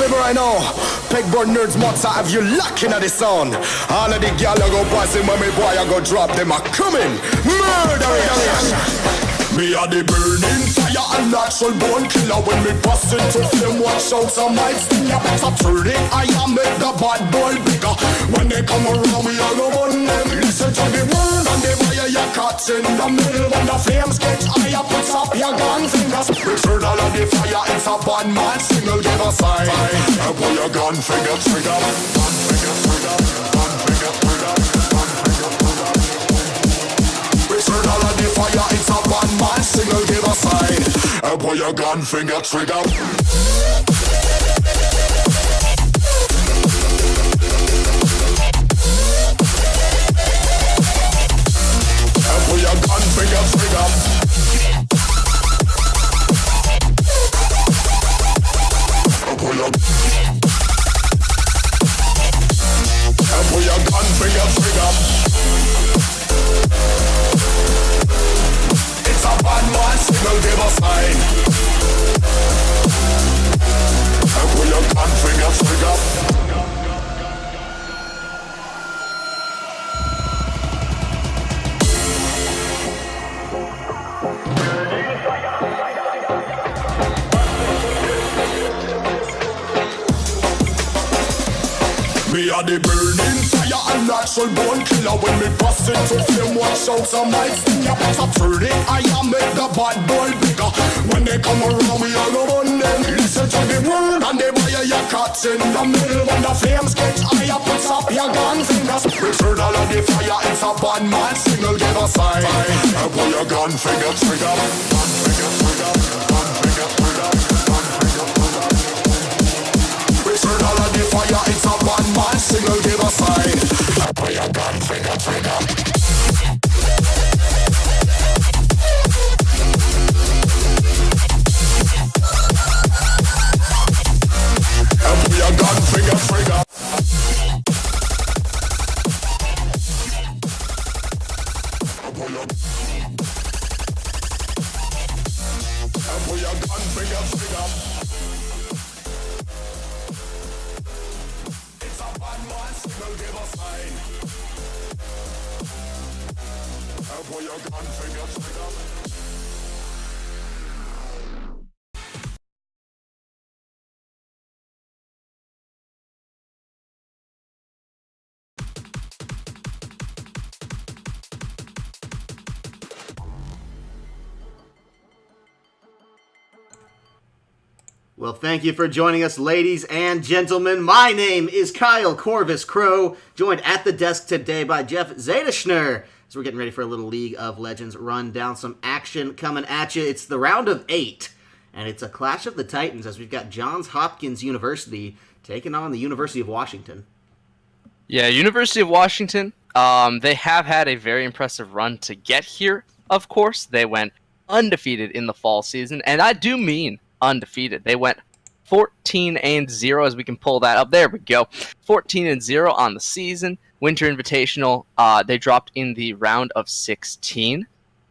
me right now. Pegboard nerds, mutts, I have you locking at the sound. All of the gal I go passing when me boy I go drop them a coming. Murderers. Me a the burning fire and natural born killer. When me bust into flame, watch out some might sting. You better turn it, I am make the bad boy bigger. When they come around, we all go on them. Listen to the word and the fire you catch in the middle. When the flames get higher, put up your gun fingers. Return all of the fire, it's a bad man single, give a sign. Pull your gun finger trigger. Gun finger trigger. Gun finger trigger. Gun finger trigger. Return all of the fire, it's a bad man single, give a sign. Pull your gun finger trigger. Pull your gun finger trigger. Pull your gun finger trigger. It's a bad man signal, give a sign. Pull your gun finger trigger. Me a the burning fire and natural born killer. When me bust into flame, watch out some might sting. You better turn it, I am make the bad boy bigger. When they come around, we all go on them. Listen to the word and the fire you catch in the middle. When the flames get higher, put up your gun fingers. Return all of the fire, it's a bad man signal, give a sign. Pull your gun finger trigger. Gun finger trigger. Gun finger trigger. Gun finger trigger. Return all of the fire, it's a bad man signal, give a sign. Pull your gun finger trigger. Pull your gun finger trigger. Pull your gun finger trigger. It's a bad man signal, give a sign. Pull your gun finger trigger. Well, thank you for joining us, ladies and gentlemen. My name is Kyle Corvus Crow, joined at the desk today by Jeff Zadeschner. So we're getting ready for a little League of Legends rundown, some action coming at you. It's the round of 8, and it's a clash of the Titans as we've got Johns Hopkins University taking on the University of Washington. Yeah, University of Washington, they have had a very impressive run to get here, of course. They went undefeated in the fall season, and I do mean undefeated. They went 14-0, as we can pull that up. There we go. 14-0 on the season. Winter Invitational, they dropped in the round of 16.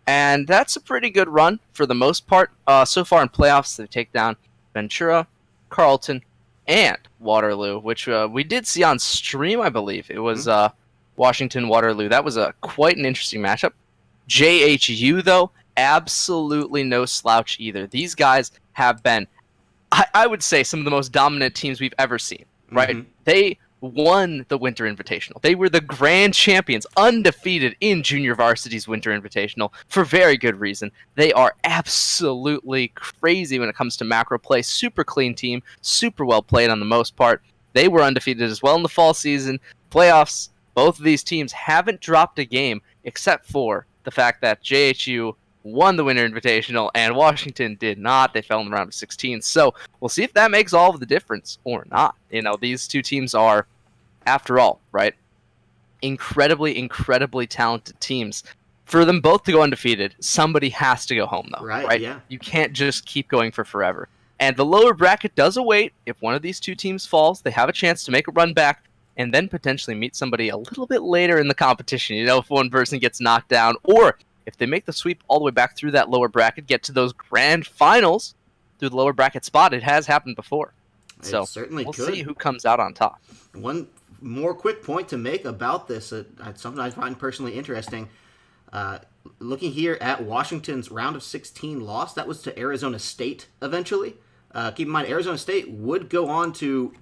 And that's a pretty good run for the most part. So far in playoffs, they take down Ventura, Carleton, and Waterloo, which we did see on stream, I believe. It was Washington-Waterloo. That was quite an interesting matchup. JHU, though, absolutely no slouch either. These guys have been, I would say, some of the most dominant teams we've ever seen, right? Mm-hmm. They won the Winter Invitational. They were the grand champions, undefeated in Junior Varsity's Winter Invitational for very good reason. They are absolutely crazy when it comes to macro play. Super clean team, super well played on the most part. They were undefeated as well in the fall season. Playoffs, both of these teams haven't dropped a game except for the fact that JHU won the Winter Invitational, and Washington did not. They fell in the round of 16. So we'll see if that makes all of the difference or not. You know, these two teams are, after all, right, incredibly, incredibly talented teams. For them both to go undefeated, somebody has to go home, though. Right? Yeah. You can't just keep going for forever. And the lower bracket does await. If one of these two teams falls, they have a chance to make a run back and then potentially meet somebody a little bit later in the competition. You know, if one person gets knocked down, or if they make the sweep all the way back through that lower bracket, get to those grand finals through the lower bracket spot. It has happened before. So certainly we'll could. see who comes out on top. One more quick point to make about this, something I find personally interesting. Looking here at Washington's round of 16 loss, that was to Arizona State eventually. Keep in mind, Arizona State would go on to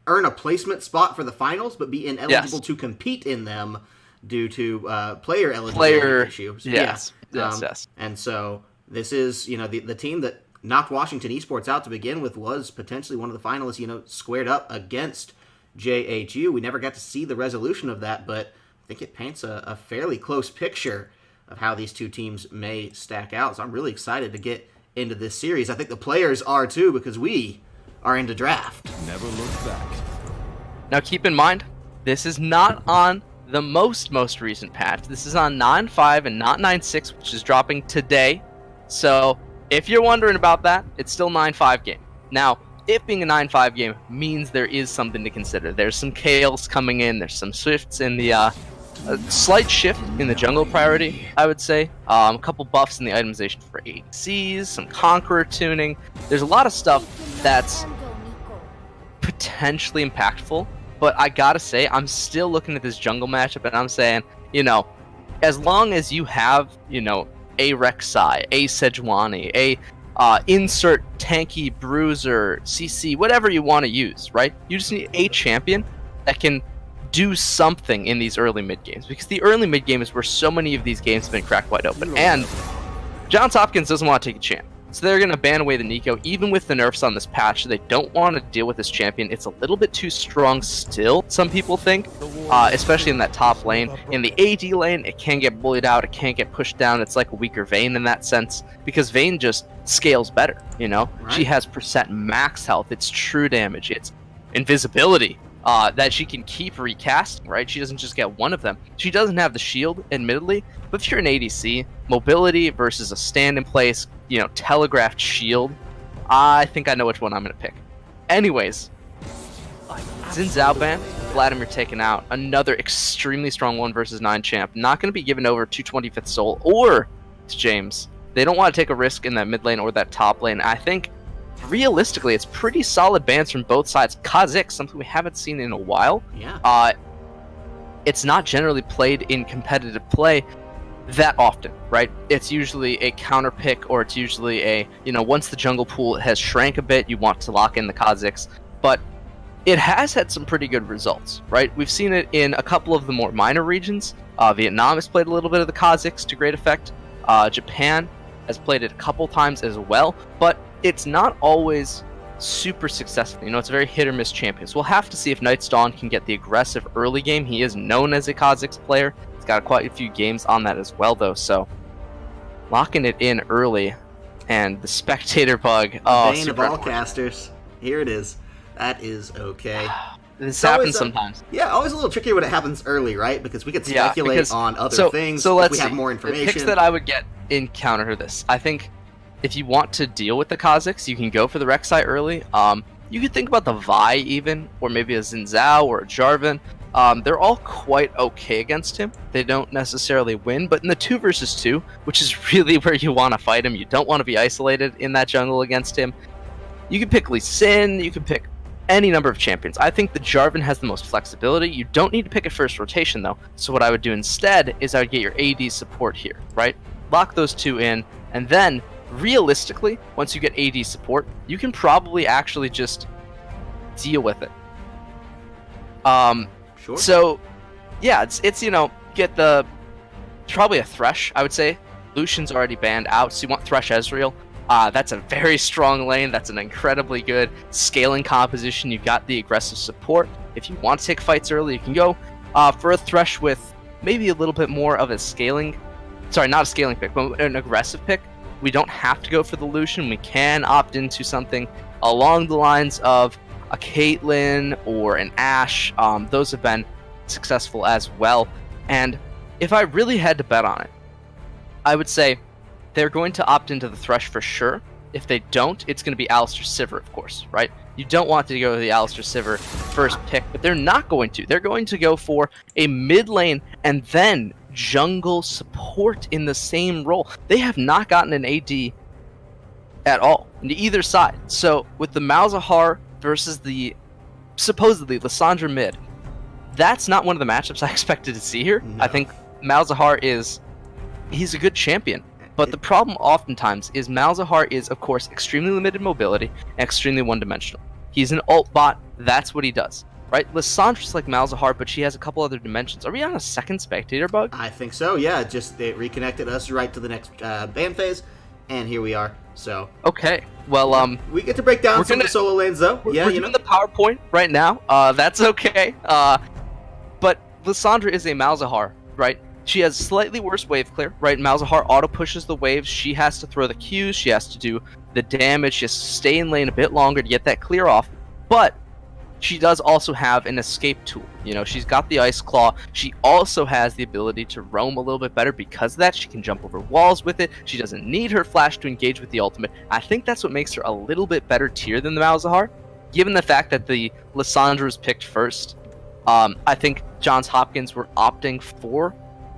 earn a placement spot for the finals, but be ineligible to compete in them due to player eligibility issues. Yes. Yes. And so this is, the team that knocked Washington Esports out to begin with was potentially one of the finalists, squared up against JHU. We never got to see the resolution of that, but I think it paints a fairly close picture of how these two teams may stack out. So I'm really excited to get into this series. I think the players are too, because we are into draft. Never look back. Now keep in mind, this is not on the most recent patch. This is on 9.5 and not 9.6, which is dropping today. So if you're wondering about that, it's still 9.5 game. Now, it being a 9.5 game means there is something to consider. There's some Kales coming in. There's some shifts in the a slight shift in the jungle priority, I would say. A couple buffs in the itemization for ADCs, some Conqueror tuning. There's a lot of stuff that's potentially impactful, but I gotta say, I'm still looking at this jungle matchup and I'm saying, as long as you have, a Rek'Sai, a Sejuani, a insert tanky bruiser, CC, whatever you want to use, right? You just need a champion that can do something in these early mid games, because the early mid game is where so many of these games have been cracked wide open, and Johns Hopkins doesn't want to take a chance. So they're going to ban away the Neeko, even with the nerfs on this patch. They don't want to deal with this champion. It's a little bit too strong still, some people think, especially in that top lane. In the AD lane, it can get bullied out, it can't get pushed down. It's like a weaker Vayne in that sense, because Vayne just scales better, Right. She has percent max health, it's true damage, it's invisibility that she can keep recasting, right? She doesn't just get one of them. She doesn't have the shield, admittedly, but if you're an ADC, mobility versus a stand in place, telegraphed shield, I think I know which one I'm going to pick. Anyways, Xin Zhao ban, Vladimir taken out. Another extremely strong 1 versus 9 champ. Not going to be given over to 25th Soul or to James. They don't want to take a risk in that mid lane or that top lane. I think, realistically, it's pretty solid bans from both sides. Kha'Zix, something we haven't seen in a while. Yeah. It's not generally played in competitive play that often, right? It's usually a counter pick, or it's usually a, once the jungle pool has shrank a bit, you want to lock in the Kha'Zix. But it has had some pretty good results, right? We've seen it in a couple of the more minor regions. Vietnam has played a little bit of the Kha'Zix to great effect. Japan has played it a couple times as well, but it's not always super successful. It's a very hit or miss champion. So we'll have to see if Night's Dawn can get the aggressive early game. He is known as a Kha'Zix player. He's got quite a few games on that as well, though. So locking it in early, and the spectator bug. Oh, Bane of all casters. Here it is. That is okay. This happens sometimes. Yeah, always a little tricky when it happens early, right? Because we could speculate on other things so let's if we have more information. The picks that I would get in counter to this, I think, if you want to deal with the Kha'Zix, you can go for the Rek'Sai early. You could think about the Vi even, or maybe a Xin Zhao or a Jarvan. They're all quite okay against him. They don't necessarily win, but in the 2 versus 2, which is really where you want to fight him, you don't want to be isolated in that jungle against him. You can pick Lee Sin, you can pick any number of champions. I think the Jarvan has the most flexibility. You don't need to pick a first rotation, though. So what I would do instead is I would get your AD support here, right? Lock those two in, and then realistically, once you get AD support, you can probably actually just deal with it. Sure. So, yeah, it's get probably a Thresh, I would say. Lucian's already banned out, so you want Thresh Ezreal. That's a very strong lane. That's an incredibly good scaling composition. You've got the aggressive support. If you want to take fights early, you can go for a Thresh with maybe a little bit more of a scaling... Sorry, not a scaling pick, but an aggressive pick. We don't have to go for the Lucian. We can opt into something along the lines of a Caitlyn or an Ashe. Those have been successful as well. And if I really had to bet on it, I would say they're going to opt into the Thresh for sure. If they don't, it's going to be Alistar Sivir, of course, right? You don't want to go to the Alistar Sivir first pick, but they're not going to. They're going to go for a mid lane and then jungle support in the same role. They have not gotten an AD at all, on either side. So with the Malzahar versus the supposedly Lissandra mid. That's not one of the matchups I expected to see here. No. I think Malzahar he's a good champion. But the problem oftentimes is Malzahar is, of course, extremely limited mobility and extremely one-dimensional. He's an ult bot. That's what he does. Right? Lissandra's like Malzahar, but she has a couple other dimensions. Are we on a second spectator bug? I think so, yeah. Just it reconnected us right to the next ban phase, and here we are. So Okay. Well, we get to break down we're some of the solo lanes, though. we're Yeah, you know. doing the PowerPoint right now. That's okay. But Lissandra is a Malzahar, right? She has slightly worse wave clear, right? Malzahar auto pushes the waves. She has to throw the Qs. She has to do the damage. She has to stay in lane a bit longer to get that clear off. But she does also have an escape tool. You know, she's got the Ice Claw. She also has the ability to roam a little bit better because of that. She can jump over walls with it. She doesn't need her flash to engage with the ultimate. I think that's what makes her a little bit better tier than the Malzahar, given the fact that the Lissandra was picked first. I think Johns Hopkins were opting for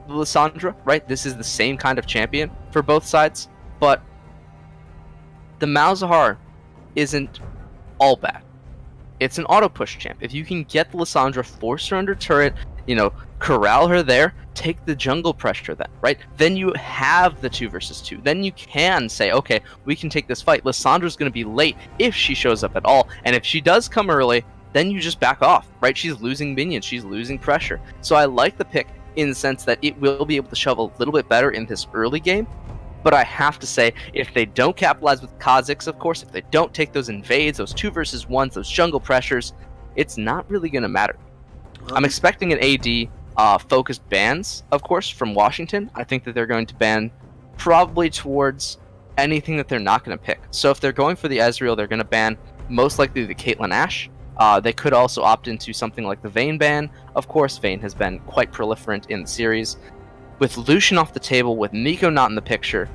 the Lissandra, right? This is the same kind of champion for both sides, but the Malzahar isn't all bad. It's an auto push champ. If you can get the Lissandra, force her under turret, you know, corral her there, take the jungle pressure then, right? Then you have the 2 versus 2. Then you can say, okay, we can take this fight. Lissandra's going to be late if she shows up at all. And if she does come early, then you just back off, right? She's losing minions. She's losing pressure. So I like the pick in the sense that it will be able to shove a little bit better in this early game. But I have to say, if they don't capitalize with Kha'Zix, of course, if they don't take those invades, those 2 versus 1s, those jungle pressures, it's not really going to matter. I'm expecting an AD focused bans, of course, from Washington. I think that they're going to ban probably towards anything that they're not going to pick. So if they're going for the Ezreal, they're going to ban most likely the Caitlyn Ashe. They could also opt into something like the Vayne ban. Of course, Vayne has been quite proliferant in the series. With Lucian off the table, with Miko not in the picture,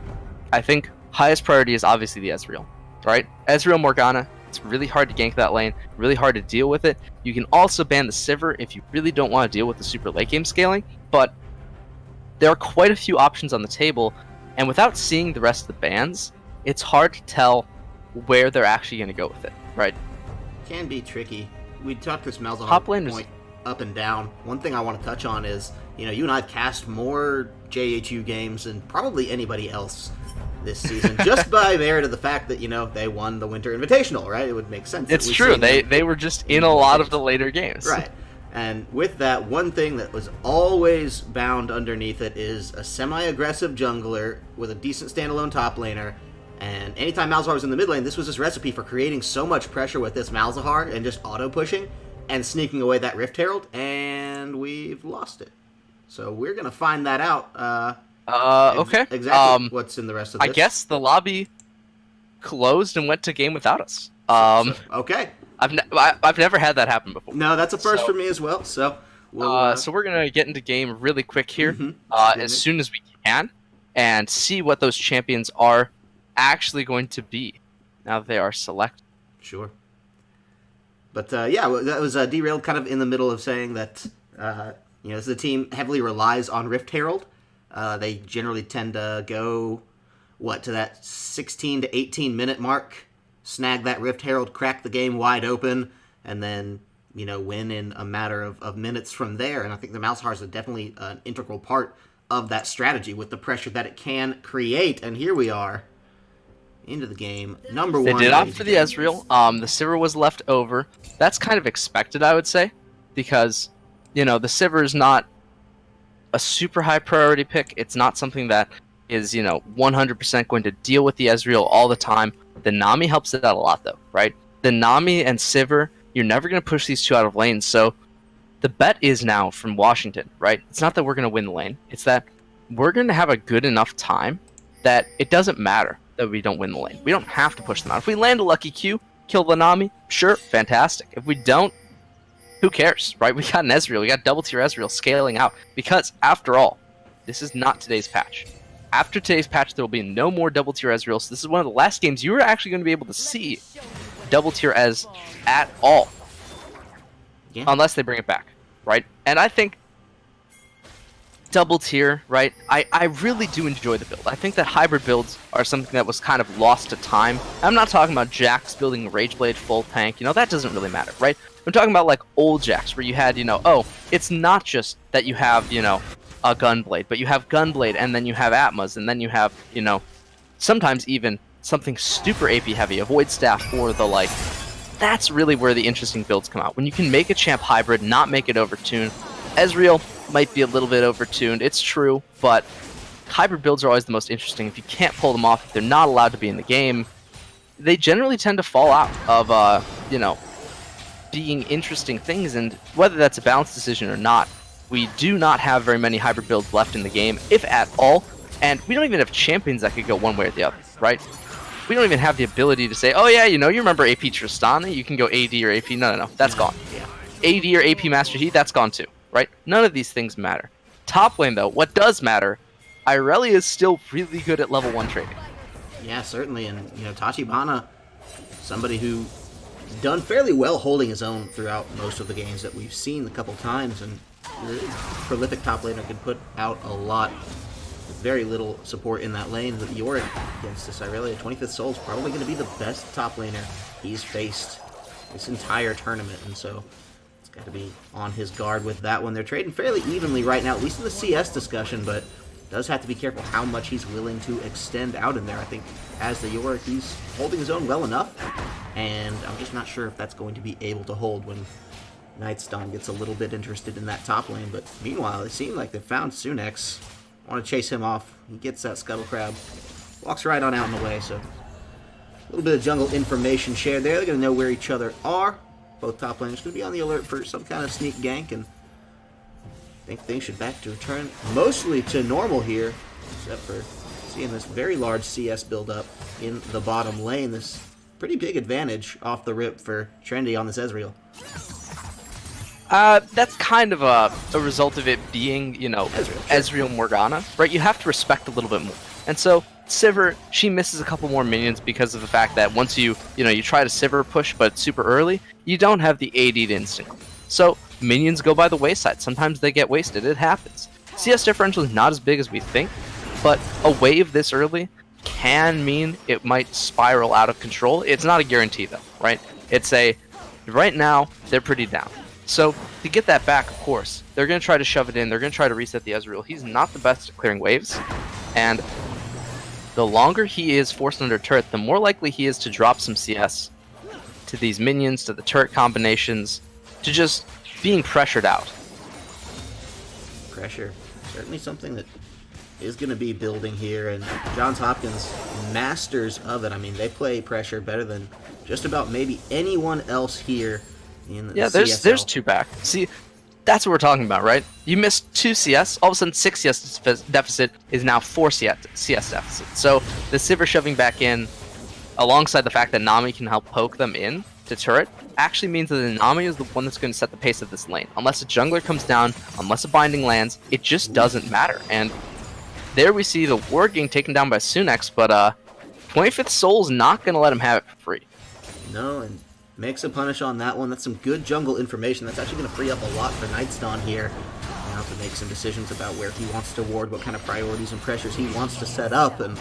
I think highest priority is obviously the Ezreal, right? Ezreal Morgana, it's really hard to gank that lane, really hard to deal with it. You can also ban the Sivir if you really don't want to deal with the super late game scaling, but there are quite a few options on the table, and without seeing the rest of the bans, it's hard to tell where they're actually going to go with it, right? Can be tricky. We talked this Malzahar Top laners- point up and down. One thing I want to touch on is, you know, you and I have cast more JHU games than probably anybody else this season, just by merit of the fact that, you know, they won the Winter Invitational, right? It would make sense. It's that we've true. seen them. They were just in a lot of the later games. Right. And with that, one thing that was always bound underneath it is a semi-aggressive jungler with a decent standalone top laner. And anytime Malzahar was in the mid lane, this was his recipe for creating so much pressure with this Malzahar and just auto-pushing and sneaking away that Rift Herald, and we've lost it. So we're going to find that out. Okay. Exactly what's in the rest of this. I guess the lobby closed and went to game without us. Okay. I've never had that happen before. No, that's a first So- for me as well. So we'll, So we're gonna get into game really quick here, Mhm. as soon as we can, and see what those champions are actually going to be now that they are selected. Sure. But yeah, that was derailed kind of in the middle of saying that you know, the team heavily relies on Rift Herald. They generally tend to go to that 16 to 18 minute mark, snag that Rift Herald, crack the game wide open, and then, you know, win in a matter of minutes from there. And I think the Malzahar is definitely an integral part of that strategy with the pressure that it can create. And here we are into the game. Number They one. did opt for the Ezreal. The Sivir was left over. That's kind of expected, I would say, because, you know, the Sivir is not a super high priority pick. It's not something that is, you know, 100% going to deal with the Ezreal all the time. The Nami helps it out a lot, though, right? The Nami and Sivir, you're never going to push these two out of lane, so the bet is now from Washington, right? It's not that we're going to win the lane. It's that we're going to have a good enough time that it doesn't matter that we don't win the lane. We don't have to push them out. If we land a lucky Q, kill the Nami, sure, fantastic. If we don't, who cares, right? We got an Ezreal. We got double tier Ezreal scaling out. Because, after all, this is not today's patch. After today's patch, there will be no more double tier Ezreal. So this is one of the last games you are actually going to be able to see double tier Ez at all. Yeah. Unless they bring it back, right? And I think double tier, right? I really do enjoy the build. I think that hybrid builds are something that was kind of lost to time. I'm not talking about Jax building Rageblade full tank, that doesn't really matter, right? I'm talking about like old Jax where you had, oh, it's not just that you have, a Gunblade, but you have Gunblade and then you have Atmas and then you have, sometimes even something super AP heavy, a Void Staff or the like. That's really where the interesting builds come out. When you can make a champ hybrid, not make it overtuned. Ezreal might be a little bit overtuned, it's true, but hybrid builds are always the most interesting. If you can't pull them off, if they're not allowed to be in the game, they generally tend to fall out of, being interesting things, and whether that's a balanced decision or not, we do not have very many hybrid builds left in the game, if at all, and we don't even have champions that could go one way or the other, right? We don't even have the ability to say, oh yeah, you remember AP Tristana, you can go AD or AP, no, that's gone. Yeah. AD or AP Master Yi, that's gone too, right? None of these things matter. Top lane though, what does matter, Irelia is still really good at level 1 trading. Yeah, certainly, and Tachibana, somebody who done fairly well holding his own throughout most of the games that we've seen a couple times, and really prolific top laner can put out a lot with very little support in that lane. But Yorick against this Irelia 25th Soul is probably going to be the best top laner he's faced this entire tournament, and so it's got to be on his guard with that one. They're trading fairly evenly right now, at least in the CS discussion, but does have to be careful how much he's willing to extend out in there. I think as the Yorick, he's holding his own well enough, and I'm just not sure if that's going to be able to hold when Nightstone gets a little bit interested in that top lane. But meanwhile, it seems like they found Sunex. Want to chase him off. He gets that Scuttle Crab, walks right on out in the way, so a little bit of jungle information shared there. They're going to know where each other are. Both top laners going to be on the alert for some kind of sneak gank, and I think things should back to return mostly to normal here, except for seeing this very large CS build-up in the bottom lane. This pretty big advantage off the rip for Trendy on this Ezreal. That's kind of a result of it being, Ezreal Morgana, right? You have to respect a little bit more. And so, Sivir, she misses a couple more minions because of the fact that once you try to Sivir push, but super early, you don't have the AD to instantly. So, minions go by the wayside. Sometimes they get wasted. It happens. CS differential is not as big as we think, but a wave this early can mean it might spiral out of control. It's not a guarantee, though, right? Right now, they're pretty down. So, to get that back, of course, they're going to try to shove it in. They're going to try to reset the Ezreal. He's not the best at clearing waves, and the longer he is forced under turret, the more likely he is to drop some CS to these minions, to the turret combinations, to just being pressured out. Pressure, certainly something that is going to be building here, and Johns Hopkins masters of it. I mean, they play pressure better than just about maybe anyone else here in the CSL. There's 2 back. See, that's what we're talking about, right? You missed 2 CS, all of a sudden 6 CS deficit is now 4 CS deficit. So the Sivir shoving back in, alongside the fact that Nami can help poke them in to turret, actually means that the Nami is the one that's going to set the pace of this lane. Unless a jungler comes down, unless a binding lands, it just doesn't matter. And there we see the ward getting taken down by Sunex, but 25th Soul's not going to let him have it for free. No, and makes a punish on that one. That's some good jungle information. That's actually going to free up a lot for Nightstone here. Now to make some decisions about where he wants to ward, what kind of priorities and pressures he wants to set up, and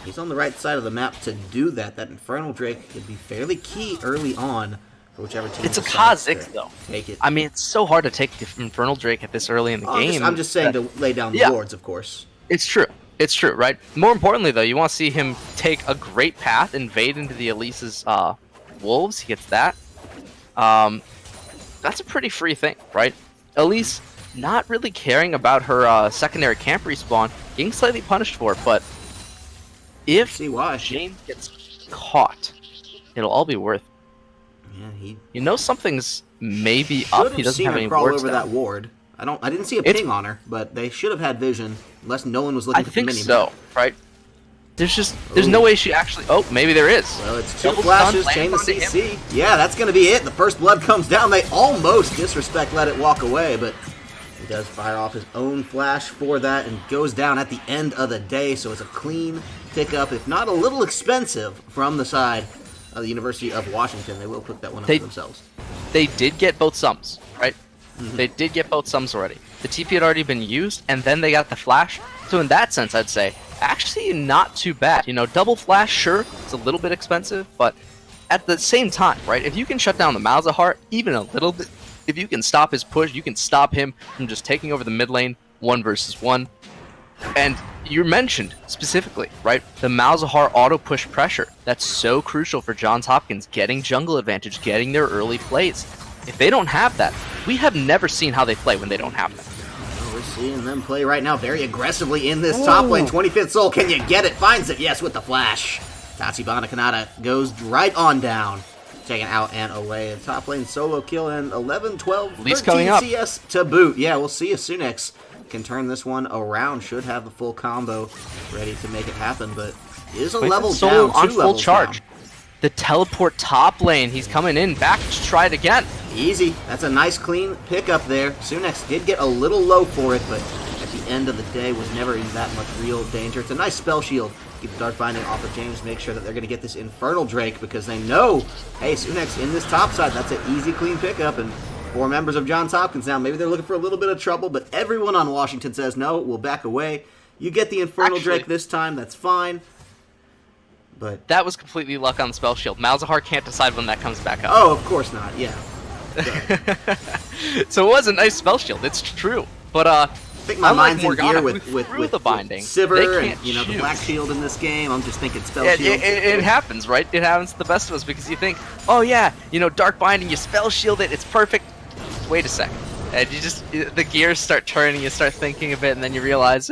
he's on the right side of the map to do that. That Infernal Drake could be fairly key early on for whichever team. It's a decides to Kha'Zix, though. Take it. I mean, it's so hard to take the Infernal Drake at this early in the game. I'm just saying to lay down the wards, of course. It's true. It's true, right? More importantly, though, you want to see him take a great path, invade into the Elise's wolves. He gets that. That's a pretty free thing, right? Elise not really caring about her secondary camp respawn, getting slightly punished for it, but if See why. James gets caught, it'll all be worth it. Yeah, Something's maybe up. He doesn't have any crawl wards over down. that ward. I didn't see a ping on her, but they should have had vision, unless no one was looking I for the think mini. so, right? There's no way she actually. Oh, maybe there is. Well, it's 2 Double flashes, stun, chain the lands onto CC. Yeah, that's going to be it. The first blood comes down. They almost disrespect let it walk away, but he does fire off his own flash for that and goes down at the end of the day. So it's a clean pickup, if not a little expensive, from the side of the University of Washington. They will put that one up for themselves. They did get both sums, right? They did get both sums already. The TP had already been used, and then they got the flash. So in that sense, I'd say, actually not too bad. Double flash, sure, it's a little bit expensive, but at the same time, right, if you can shut down the Malzahar even a little bit, if you can stop his push, you can stop him from just taking over the mid lane 1 versus 1. And you mentioned specifically, right, the Malzahar auto push pressure. That's so crucial for Johns Hopkins getting jungle advantage, getting their early plays. If they don't have that, we have never seen how they play when they don't have that. Well, we're seeing them play right now very aggressively in this top lane. 25th Soul, can you get it? Finds it, yes, with the flash. Tachibana Kanata goes right on down. Taken out and away. A top lane solo kill and 11, 12, 13 CS to boot. Yeah, we'll see if Sunex can turn this one around. Should have the full combo ready to make it happen, but is a level down, on full charge. The teleport top lane, he's coming in back to try it again. Easy. That's a nice clean pickup there. Sunex did get a little low for it, but at the end of the day was never in that much real danger. It's a nice spell shield. Keep the Dark Binding off of James, make sure that they're going to get this Infernal Drake because they know, hey, Sunex in this top side, that's an easy clean pickup, and 4 members of Johns Hopkins now. Maybe they're looking for a little bit of trouble, but everyone on Washington says, no, we'll back away. You get the Infernal Drake this time, that's fine. But that was completely luck on the spell shield. Malzahar can't decide when that comes back up. Oh, of course not, yeah. So it was a nice spell shield, it's true. But I think my mind's in gear with the binding. Sivir and the Black Shield in this game. I'm just thinking spell shield. It happens, right? It happens to the best of us because you think, oh yeah, Dark Binding, you spell shield it, it's perfect. Wait a second. And the gears start turning, you start thinking a bit, and then you realize,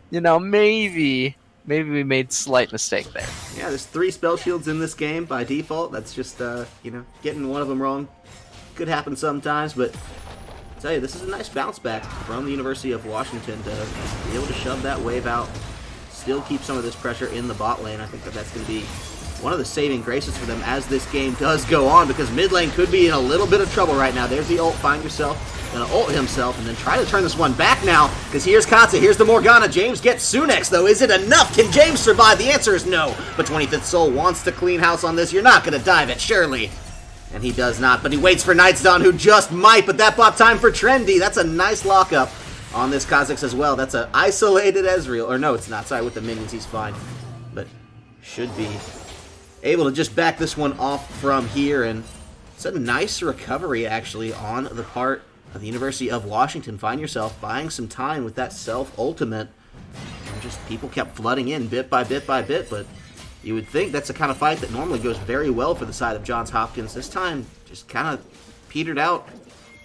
maybe we made a slight mistake there. Yeah, there's 3 spell shields in this game by default. That's just, getting one of them wrong. Could happen sometimes, but I'll tell you, this is a nice bounce back from the University of Washington to be able to shove that wave out, still keep some of this pressure in the bot lane. I think that's going to be one of the saving graces for them as this game does go on, because mid lane could be in a little bit of trouble right now. There's the ult, find yourself, gonna ult himself, and then try to turn this one back now, because here's Katsa, here's the Morgana. James gets Sunex, though. Is it enough? Can James survive? The answer is no, but 25th Soul wants to clean house on this. You're not gonna dive it, surely. And he does not, but he waits for Nightsdawn, who just might, but that bought time for Trendy. That's a nice lockup on this Kha'Zix as well. That's an isolated Ezreal, or no, it's not. Sorry, with the minions, he's fine. But should be able to just back this one off from here, and it's a nice recovery, actually, on the part of the University of Washington. Find yourself buying some time with that self-ultimate, and just people kept flooding in bit by bit by bit, but you would think that's the kind of fight that normally goes very well for the side of Johns Hopkins. This time, just kind of petered out,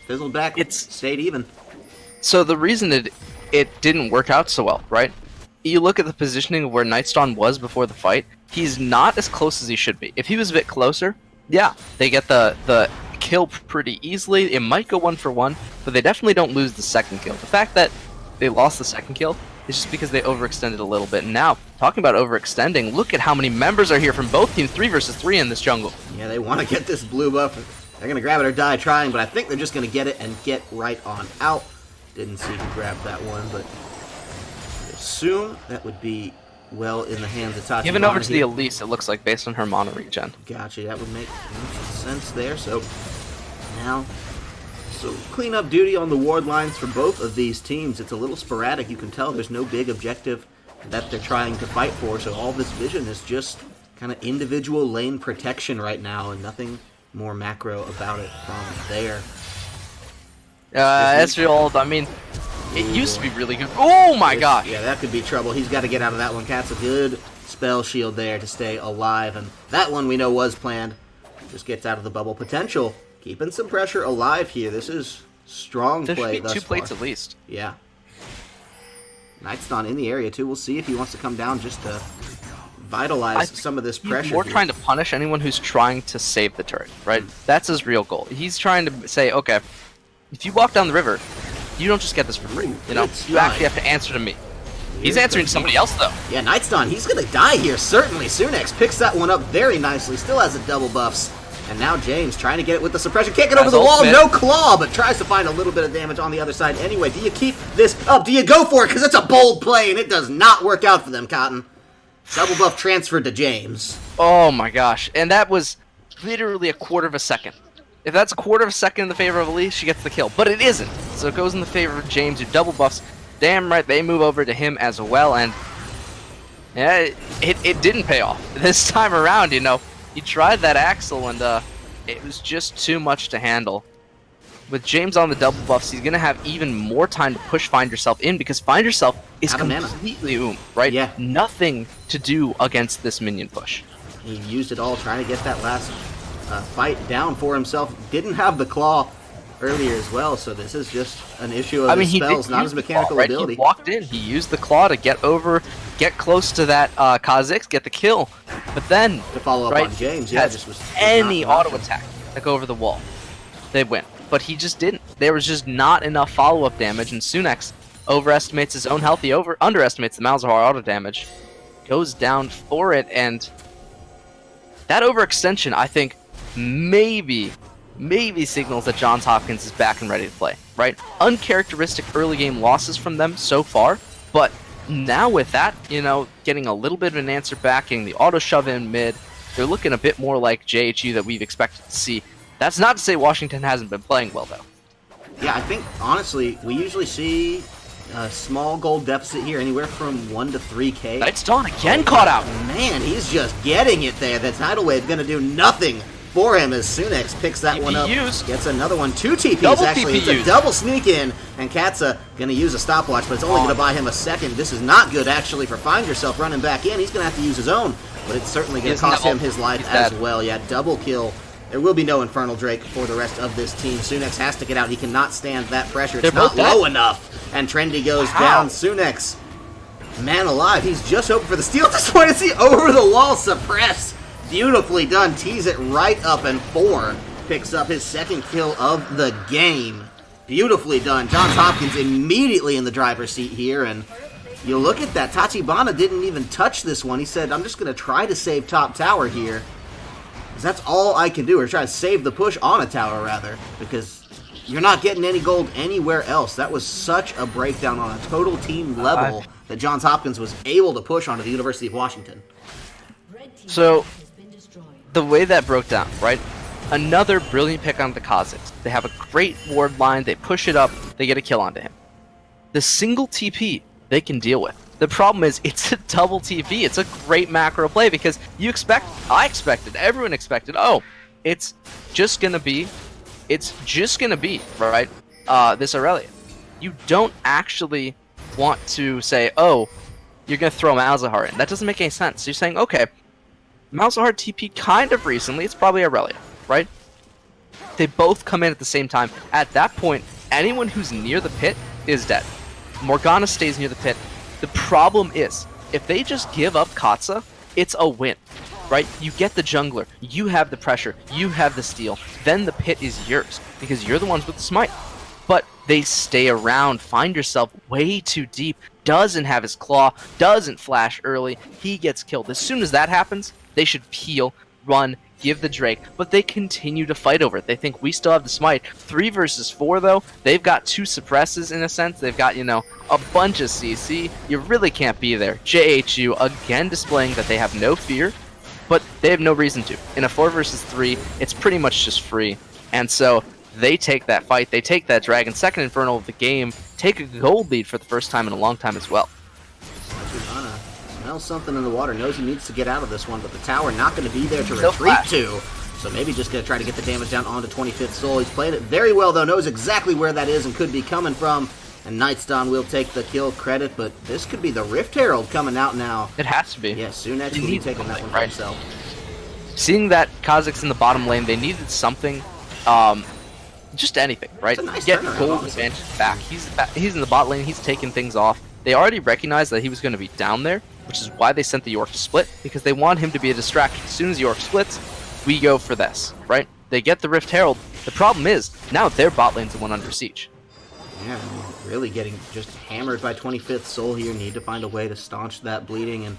fizzled back, stayed even. So the reason it didn't work out so well, right? You look at the positioning of where Nightsdawn was before the fight, he's not as close as he should be. If he was a bit closer, yeah, they get the kill pretty easily. It might go 1 for 1, but they definitely don't lose the second kill. The fact that they lost the second kill is just because they overextended a little bit. And now, talking about overextending, look at how many members are here from both teams, 3 versus 3 in this jungle. Yeah, they want to get this blue buff. They're going to grab it or die trying, but I think they're just going to get it and get right on out. Didn't see who grabbed that one, but I assume that would be well in the hands of Tachibana. Given over to the Elise, it looks like, based on her mono regen. Gotcha, that would make sense there. So now, cleanup duty on the ward lines for both of these teams. It's a little sporadic. You can tell there's no big objective that they're trying to fight for, so all this vision is just kind of individual lane protection right now, and nothing more macro about it from there. Ezreal, I mean, it used to be really good. Oh my gosh! Yeah, that could be trouble. He's got to get out of that one. Cat's a good spell shield there to stay alive, and that one we know was planned. Just gets out of the bubble. Potential, keeping some pressure alive here. This is strong play thus far. There should be 2 plates at least. Yeah. Nightsdawn in the area too. We'll see if he wants to come down just to vitalize some of this pressure. He's more trying to punish anyone who's trying to save the turret, right? That's his real goal. He's trying to say, okay, if you walk down the river, you don't just get this for free. You actually have to answer to me. He's answering to somebody else, though. Yeah, Nightsdawn, he's going to die here, certainly. Sunex picks that one up very nicely, still has a double buffs. And now James trying to get it with the suppression. Can't get over the wall, no claw, but tries to find a little bit of damage on the other side anyway. Do you keep this up? Do you go for it? Because it's a bold play, and it does not work out for them, Cotton. Double buff transferred to James. Oh my gosh. And that was literally a quarter of a second. If that's a quarter of a second in the favor of Elise, she gets the kill. But it isn't. So it goes in the favor of James, who double buffs. Damn right, they move over to him as well. And yeah, it didn't pay off. This time around, he tried that Axel, and it was just too much to handle. With James on the double buffs, he's going to have even more time to push Find Yourself in, because Find Yourself is completely right? Yeah. Nothing to do against this minion push. He used it all trying to get that last fight down for himself. Didn't have the claw earlier as well, so this is just an issue of his spells, not his mechanical ability. He walked in, he used the claw to get close to that Kha'Zix, get the kill. But then, to follow up on James, just was any auto attack that go over the wall, they win. But he just didn't. There was just not enough follow-up damage, and Sunex overestimates his own health. He underestimates the Malzahar auto damage, goes down for it, and that overextension, I think, maybe signals that Johns Hopkins is back and ready to play, right? Uncharacteristic early game losses from them so far, but now with that, getting a little bit of an answer back, getting the auto shove in mid, they're looking a bit more like JHU that we've expected to see. That's not to say Washington hasn't been playing well, though. Yeah, I think, honestly, we usually see a small gold deficit here, anywhere from 1 to 3K. Knight's Dawn again caught out. Man, he's just getting it there. The tidal wave going to do nothing for him as Sunex picks that one up. Gets another one. 2 TPs, actually. It's a double sneak in, and Katza going to use a stopwatch, but it's only going to buy him a second. This is not good, actually, for Find Yourself running back in. He's going to have to use his own, but it's certainly going to cost him his life as well. Yeah, double kill. There will be no Infernal Drake for the rest of this team. Sunex has to get out. He cannot stand that pressure. It's not low enough. And Trendy goes down. Sunex, man alive. He's just hoping for the steal at this point. It's the over-the-wall suppress. Beautifully done. Tees it right up, and 4 picks up his second kill of the game. Beautifully done. Johns Hopkins immediately in the driver's seat here, and you look at that. Tachibana didn't even touch this one. He said, I'm just going to try to save top tower here. That's all I can do, or try to save the push on a tower, rather, because you're not getting any gold anywhere else. That was such a breakdown on a total team level that Johns Hopkins was able to push onto the University of Washington. So, the way that broke down, right? Another brilliant pick on the Kha'Zix. They have a great ward line, they push it up, they get a kill onto him. The single TP, they can deal with. The problem is, it's a double TP. It's a great macro play, because everyone expected, it's just gonna be, right, this Aurelia. You don't actually want to say, you're gonna throw Malzahar in. That doesn't make any sense. You're saying, okay, Malzahar TP kind of recently, it's probably Aurelia, right? They both come in at the same time. At that point, anyone who's near the pit is dead. Morgana stays near the pit. The problem is, if they just give up Katza, it's a win, right? You get the jungler, you have the pressure, you have the steal, then the pit is yours, because you're the ones with the smite. But they stay around. Find Yourself way too deep, doesn't have his claw, doesn't flash early, he gets killed. As soon as that happens, they should peel, run, give the Drake, but they continue to fight over it. They think we still have the smite. 3 versus 4, though, they've got 2 suppresses in a sense. They've got, a bunch of CC. You really can't be there. JHU, again displaying that they have no fear, but they have no reason to. In a 4 versus 3, it's pretty much just free. And so, they take that fight, they take that dragon, second Infernal of the game, take a gold lead for the first time in a long time as well. Tachibana smells something in the water, knows he needs to get out of this one, but the tower not going to be there to retreat to. So maybe just going to try to get the damage down onto 25th Soul. He's playing it very well, though, knows exactly where that is and could be coming from. And Knight's Dawn will take the kill credit, but this could be the Rift Herald coming out now. It has to be. Yeah, Sunex will be taking that one for himself. Seeing that Kha'Zix in the bottom lane, they needed something, just anything, right? It's a nice get turnaround, gold honestly. advantage back. He's in the bot lane, he's taking things off. They already recognized that he was going to be down there, which is why they sent the York to split, because they want him to be a distraction. As soon as York splits, we go for this, right? They get the Rift Herald. The problem is, now their bot lane's the one under siege. Yeah, really getting just hammered by 25th Soul here. Need to find a way to staunch that bleeding, and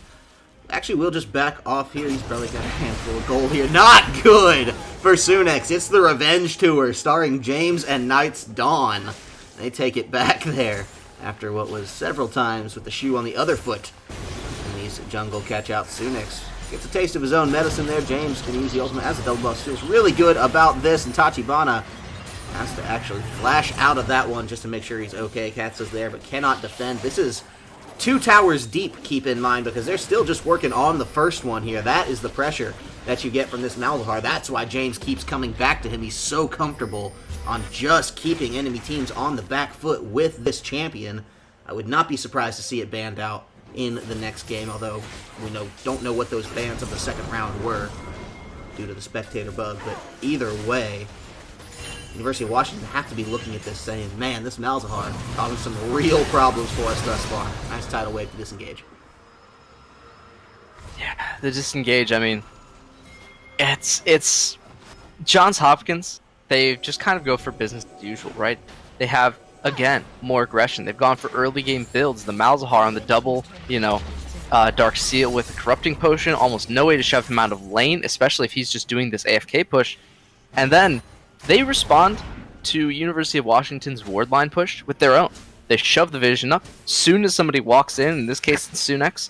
actually we'll just back off here. He's probably got a handful of gold here. Not good for Sunex. It's the Revenge Tour starring James and Knight's Dawn. They take it back there after what was several times with the shoe on the other foot. And these jungle catch out. Sunex Gets a taste of his own medicine there. James can use the ultimate as a double buff. Feels really good about this, and Tachibana has to actually flash out of that one just to make sure he's okay. Katz is there, but cannot defend. This is 2 towers deep, keep in mind, because they're still just working on the first one here. That is the pressure that you get from this Malzahar. That's why James keeps coming back to him. He's so comfortable on just keeping enemy teams on the back foot with this champion. I would not be surprised to see it banned out in the next game, although we don't know what those bans of the second round were due to the spectator bug. But either way, University of Washington have to be looking at this saying, man, this Malzahar causing some real problems for us thus far. Nice tidal wave to disengage. Yeah, the disengage, I mean, it's Johns Hopkins. They just kind of go for business as usual, right? They have, again, more aggression. They've gone for early game builds. The Malzahar on the double, Dark Seal with a Corrupting Potion. Almost no way to shove him out of lane, especially if he's just doing this AFK push. And then they respond to University of Washington's ward line push with their own. They shove the vision up. Soon as somebody walks in this case it's Sunex,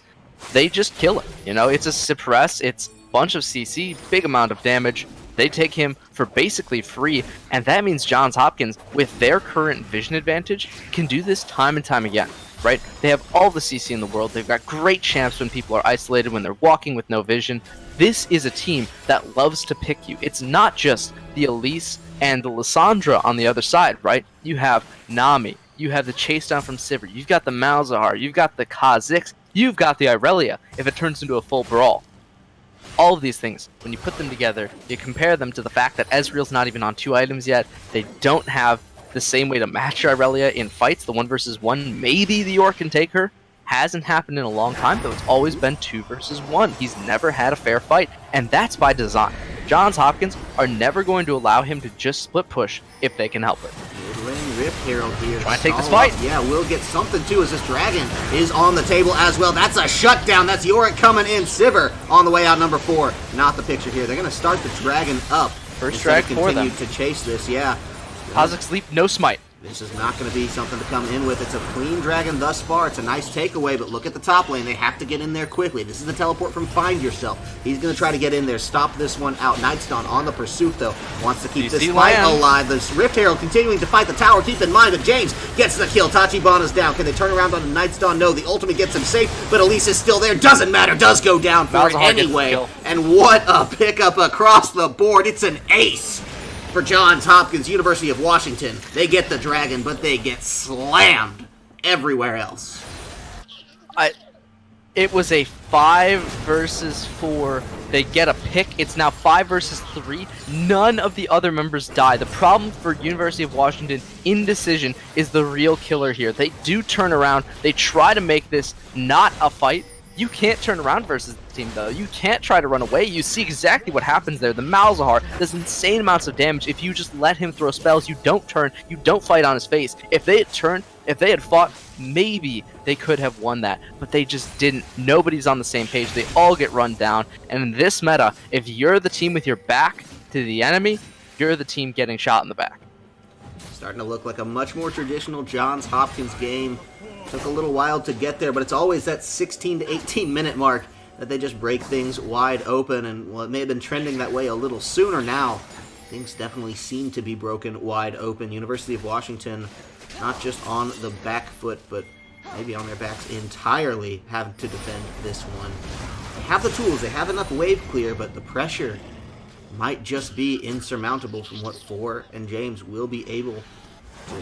they just kill it. It's a suppress, it's a bunch of CC, big amount of damage. They take him for basically free, and that means Johns Hopkins, with their current vision advantage, can do this time and time again, right? They have all the CC in the world. They've got great champs when people are isolated, when they're walking with no vision. This is a team that loves to pick you. It's not just the Elise and the Lissandra on the other side, right? You have Nami, you have the chase down from Sivir, you've got the Malzahar, you've got the Kha'Zix, you've got the Irelia if it turns into a full brawl. All of these things, when you put them together, you compare them to the fact that Ezreal's not even on 2 items yet. They don't have the same way to match Irelia in fights. The 1 versus 1, maybe the York can take her. Hasn't happened in a long time, though. It's always been 2 versus 1. He's never had a fair fight, and that's by design. Johns Hopkins are never going to allow him to just split push if they can help it. Mid-lane Rift Herald here. Trying to take this fight. Yeah, we'll get something too as this dragon is on the table as well. That's a shutdown. That's Yorick coming in. Sivir on the way out, number 4. Not the picture here. They're going to start the dragon up. First drag for them. Continue to chase this, yeah. Kha'Zix leap, no smite. This is not going to be something to come in with. It's a clean dragon thus far. It's a nice takeaway, but look at the top lane. They have to get in there quickly. This is the teleport from Find Yourself. He's going to try to get in there, stop this one out. Nightstone on the pursuit, though. Wants to keep this fight alive. The Rift Herald continuing to fight the tower. Keep in mind that James gets the kill. Tachibana's down. Can they turn around on the Nightstone? No, the ultimate gets him safe, but Elise is still there. Doesn't matter. Does go down for it anyway. And what a pickup across the board. It's an ace for Johns Hopkins, University of Washington. They get the dragon, but they get slammed everywhere else. It was a 5 versus 4. They get a pick. It's now 5 versus 3. None of the other members die. The problem for University of Washington, indecision, is the real killer here. They do turn around. They try to make this not a fight. You can't turn around versus the team, though. You can't try to run away. You see exactly what happens there. The Malzahar does insane amounts of damage. If you just let him throw spells, you don't turn, you don't fight on his face. If they had turned, if they had fought, maybe they could have won that. But they just didn't. Nobody's on the same page. They all get run down. And in this meta, if you're the team with your back to the enemy, you're the team getting shot in the back. Starting to look like a much more traditional Johns Hopkins game. Took a little while to get there, but it's always that 16 to 18 minute mark that they just break things wide open, and well, it may have been trending that way a little sooner now. Things definitely seem to be broken wide open. University of Washington, not just on the back foot, but maybe on their backs entirely, have to defend this one. They have the tools, they have enough wave clear, but the pressure might just be insurmountable from what 4 and James will be able to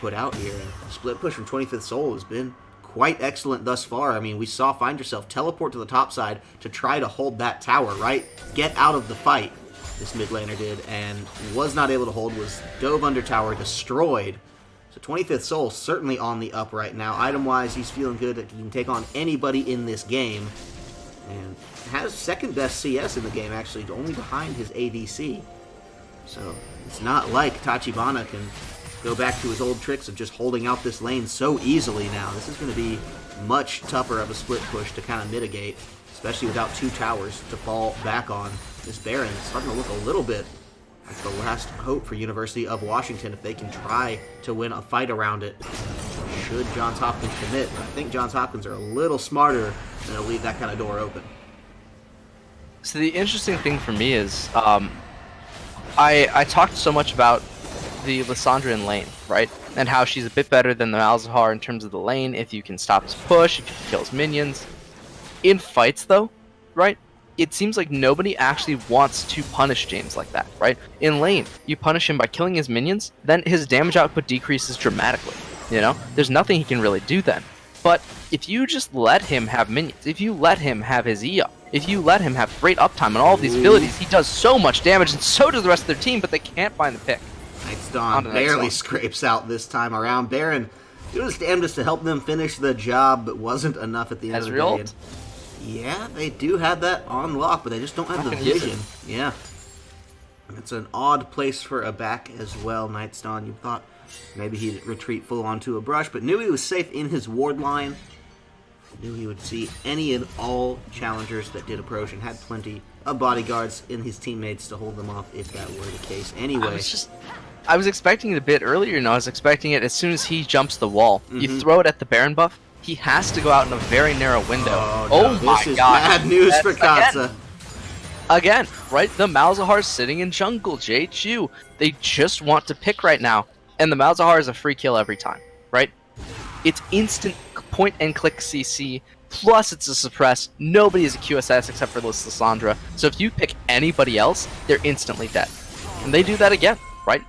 put out here. And split push from 25th Soul has been quite excellent thus far. I mean, we saw Find Yourself teleport to the top side to try to hold that tower, right? Get out of the fight, this mid laner did, and was not able to hold, was dove under tower, destroyed. So 25th Soul certainly on the up right now. Item-wise, he's feeling good that he can take on anybody in this game, and has second best CS in the game, actually, only behind his ADC. So it's not like Tachibana can go back to his old tricks of just holding out this lane so easily now. This is going to be much tougher of a split push to kind of mitigate, especially without 2 towers to fall back on. This Baron is starting to look a little bit like the last hope for University of Washington if they can try to win a fight around it. Should Johns Hopkins commit? I think Johns Hopkins are a little smarter than to leave that kind of door open. So the interesting thing for me is, I talked so much about the Lissandra in lane, right? And how she's a bit better than the Malzahar in terms of the lane, if you can stop his push, if he kills minions. In fights, though, right? It seems like nobody actually wants to punish James like that, right? In lane, you punish him by killing his minions, then his damage output decreases dramatically, you know? There's nothing he can really do then. But if you just let him have minions, if you let him have his E up, if you let him have great uptime on all of these abilities, he does so much damage, and so does the rest of their team, but they can't find the pick. Night's Dawn barely scrapes out this time around. Baron doing his damnedest to help them finish the job, but wasn't enough at the end of the day. And yeah, they do have that on lock, but they just don't have the vision. Yeah. It's an odd place for a back as well, Night's Dawn. You thought maybe he'd retreat full onto a brush, but knew he was safe in his ward line. Knew he would see any and all challengers that did approach, and had plenty of bodyguards in his teammates to hold them off if that were the case. Anyway. I was expecting it a bit earlier, I was expecting it as soon as he jumps the wall. You throw it at the Baron buff, he has to go out in a very narrow window. Oh my god. Bad news for Katsa. Again, right? The Malzahar's sitting in jungle, JHU. They just want to pick right now. And the Malzahar is a free kill every time, right? It's instant point and click CC, plus it's a suppress. Nobody is a QSS except for Lissandra. So if you pick anybody else, they're instantly dead. And they do that again, right?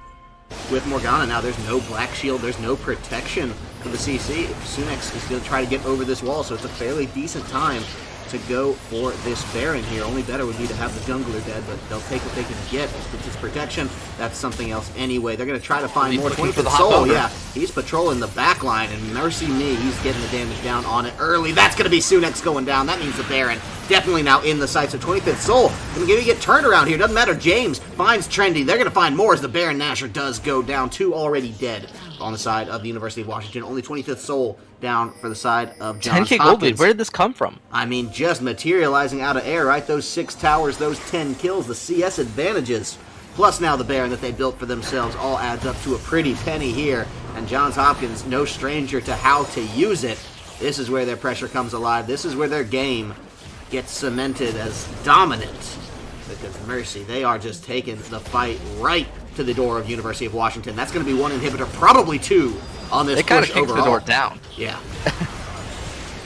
With Morgana now, there's no Black Shield, there's no protection for the CC. Sunex is going to try to get over this wall, so it's a fairly decent time to go for this Baron here. Only better would be to have the jungler dead, but they'll take what they can get. If it's protection, that's something else anyway. They're going to try to find more 25th Soul. Yeah, he's patrolling the back line, and mercy me, he's getting the damage down on it early. That's going to be Sunex going down. That means the Baron definitely now in the sights of 25th Soul. Going to get turned around here. Doesn't matter. James finds Trendy. They're going to find more as the Baron Nashor does go down. 2 already dead on the side of the University of Washington. Only 25th Soul down for the side of Johns 10k gold lead. Where did this come from? I mean, just materializing out of air, right? Those 6 towers, those 10 kills, the CS advantages. Plus now the Baron that they built for themselves all adds up to a pretty penny here. And Johns Hopkins, no stranger to how to use it. This is where their pressure comes alive. This is where their game gets cemented as dominant. Because Mercy, they are just taking the fight right to the door of University of Washington. That's going to be 1 inhibitor, probably 2 on this push overall. They kind of kicked the door down. Yeah.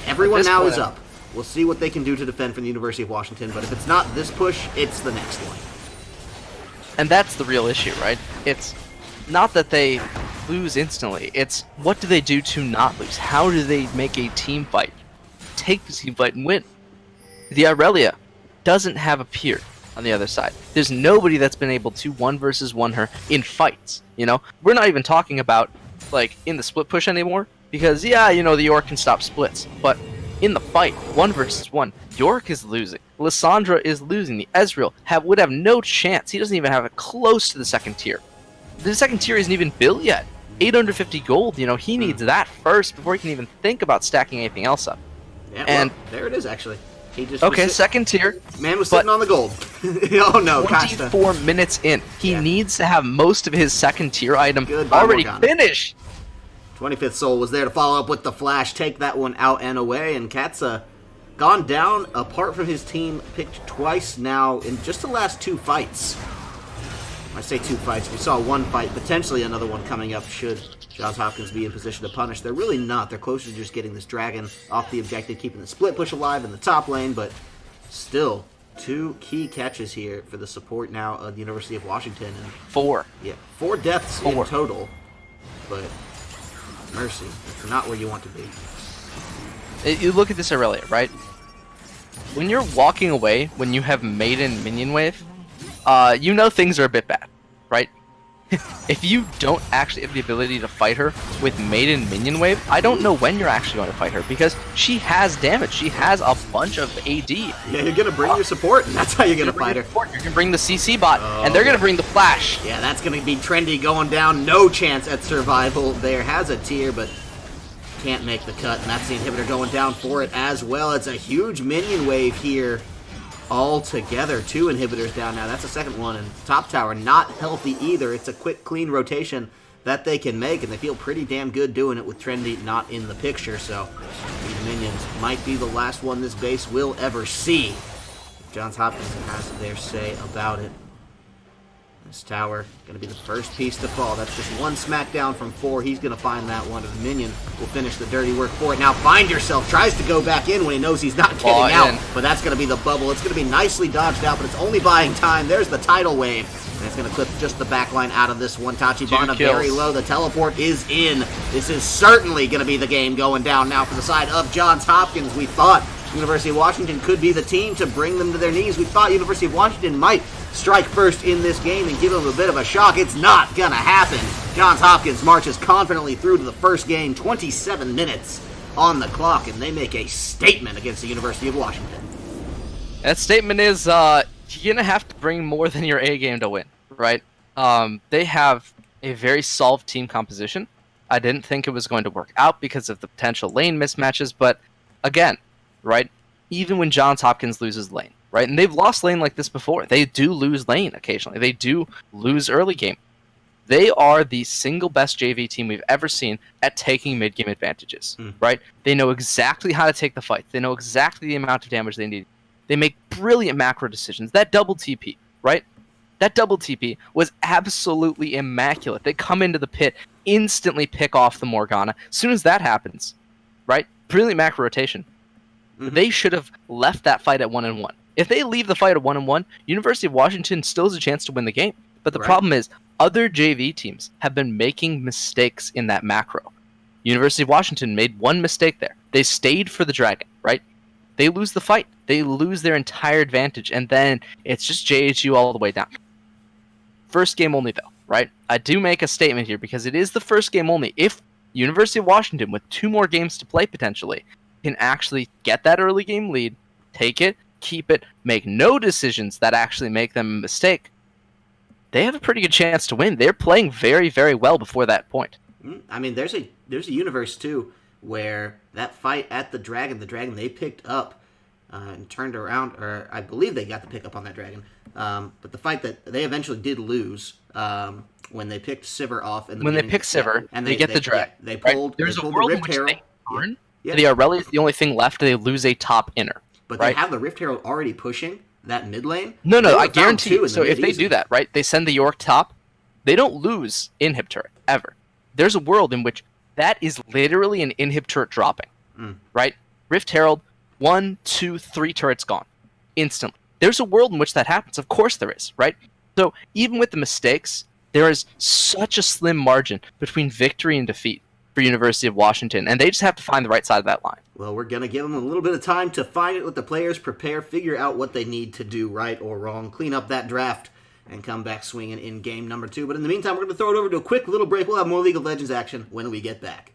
Everyone now is up. We'll see what they can do to defend from the University of Washington, but if it's not this push, it's the next one. And that's the real issue, right? It's not that they lose instantly. It's what do they do to not lose? How do they make a team fight? Take the team fight and win. The Irelia doesn't have a peer on the other side. There's nobody that's been able to 1 versus 1 her in fights, you know? We're not even talking about, like, in the split push anymore, because, yeah, you know, the York can stop splits, but in the fight, 1 versus 1, York is losing. Lissandra is losing. The Ezreal would have no chance. He doesn't even have it close to the second tier. The second tier isn't even built yet. 850 gold, you know, he needs that first before he can even think about stacking anything else up. Yeah, and well, there it is, actually. He just second tier. Man was sitting on the gold. Oh no, 24 minutes in. He needs to have most of his second tier item already finished. 25th Soul was there to follow up with the flash, take that one out and away, and Katsa gone down apart from his team, picked twice now in just the last 2 fights. I say 2 fights, we saw 1 fight, potentially another one coming up should Johns Hopkins be in position to punish. They're really not. They're closer to just getting this dragon off the objective, keeping the split push alive in the top lane, but still 2 key catches here for the support now of the University of Washington. And 4. Yeah, 4 deaths in total, but Mercy, it's not where you want to be. You look at this Irelia, right? When you're walking away, when you have Maiden minion wave, you know things are a bit bad, right? If you don't actually have the ability to fight her with Maiden minion wave, I don't know when you're actually going to fight her, because she has damage. She has a bunch of AD. Yeah, you're going to bring your support, and that's how you're going to fight her. You're going to bring the CC bot, and they're going to bring the flash. Yeah, that's going to be Trendy going down. No chance at survival there. Has a tier, but can't make the cut, and that's the inhibitor going down for it as well. It's a huge minion wave here. All together, 2 inhibitors down now. That's the second one, and top tower not healthy either. It's a quick, clean rotation that they can make, and they feel pretty damn good doing it with Trendy not in the picture. So these minions might be the last one this base will ever see. Johns Hopkins has their say about it. This tower going to be the first piece to fall. That's just one smackdown from 4. He's going to find that one. The minion will finish the dirty work for it. Now Find Yourself tries to go back in when he knows he's not getting out. But that's going to be the bubble. It's going to be nicely dodged out, but it's only buying time. There's the tidal wave. And it's going to clip just the back line out of this one. Tachibana very low. The teleport is in. This is certainly going to be the game going down now for the side of Johns Hopkins. We thought University of Washington could be the team to bring them to their knees. We thought University of Washington might strike first in this game and give them a bit of a shock. It's not gonna happen. Johns Hopkins marches confidently through to the first game, 27 minutes on the clock, and they make a statement against the University of Washington. That statement is, you're gonna have to bring more than your A game to win, right? They have a very solid team composition. I didn't think it was going to work out because of the potential lane mismatches, but again, right, even when Johns Hopkins loses lane, right? And they've lost lane like this before. They do lose lane occasionally. They do lose early game. They are the single best JV team we've ever seen at taking mid-game advantages, right? They know exactly how to take the fight. They know exactly the amount of damage they need. They make brilliant macro decisions. That double TP, right? That double TP was absolutely immaculate. They come into the pit, instantly pick off the Morgana. As soon as that happens, right? Brilliant macro rotation. They should have left that fight at 1-1. If they leave the fight at 1-1, University of Washington still has a chance to win the game. But the problem is, other JV teams have been making mistakes in that macro. University of Washington made one mistake there. They stayed for the dragon, right? They lose the fight. They lose their entire advantage, and then it's just JHU all the way down. First game only, though, right? I do make a statement here because it is the first game only. If University of Washington, with 2 more games to play potentially, can actually get that early game lead, take it, keep it, make no decisions that actually make them a mistake, they have a pretty good chance to win. They're playing very, very well before that point. I mean, there's a universe, too, where that fight at the dragon they picked up and turned around, or I believe they got the pick up on that dragon, but the fight that they eventually did lose when they picked Sivir off. When they picked Sivir, and they get the dragon. They pulled, There's they pulled a world the in Rift which Herald. they turn. Yeah. The Aurelia is the only thing left. They lose a top inner. But right? they have the Rift Herald already pushing that mid lane. No, I guarantee you. So if they do that, right, they send the York top, they don't lose inhib turret, ever. There's a world in which that is literally an inhib turret dropping, right? Rift Herald, 1, 2, 3 turrets gone, instantly. There's a world in which that happens. Of course there is, right? So even with the mistakes, there is such a slim margin between victory and defeat for University of Washington, and they just have to find the right side of that line. Well, we're going to give them a little bit of time to find it, let the players prepare, figure out what they need to do right or wrong, clean up that draft, and come back swinging in game number 2. But in the meantime, we're going to throw it over to a quick little break. We'll have more League of Legends action when we get back.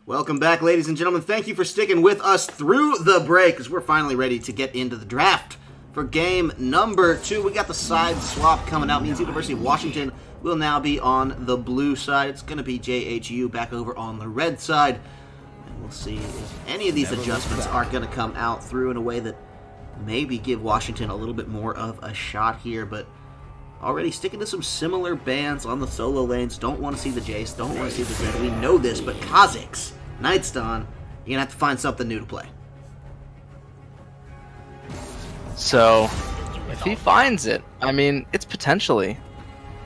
Welcome back, ladies and gentlemen. Thank you for sticking with us through the break, because we're finally ready to get into the draft for game number 2. We got the side swap coming out. Means University of Washington will now be on the blue side. It's going to be JHU back over on the red side. And we'll see if any of these adjustments are going to come out through in a way that maybe give Washington a little bit more of a shot here, but already sticking to some similar bans on the solo lanes. Don't want to see the Jace, don't want to see the Zed. We know this, but Kha'Zix, Nightstone, you're going to have to find something new to play. So, if he finds it, I mean, it's potentially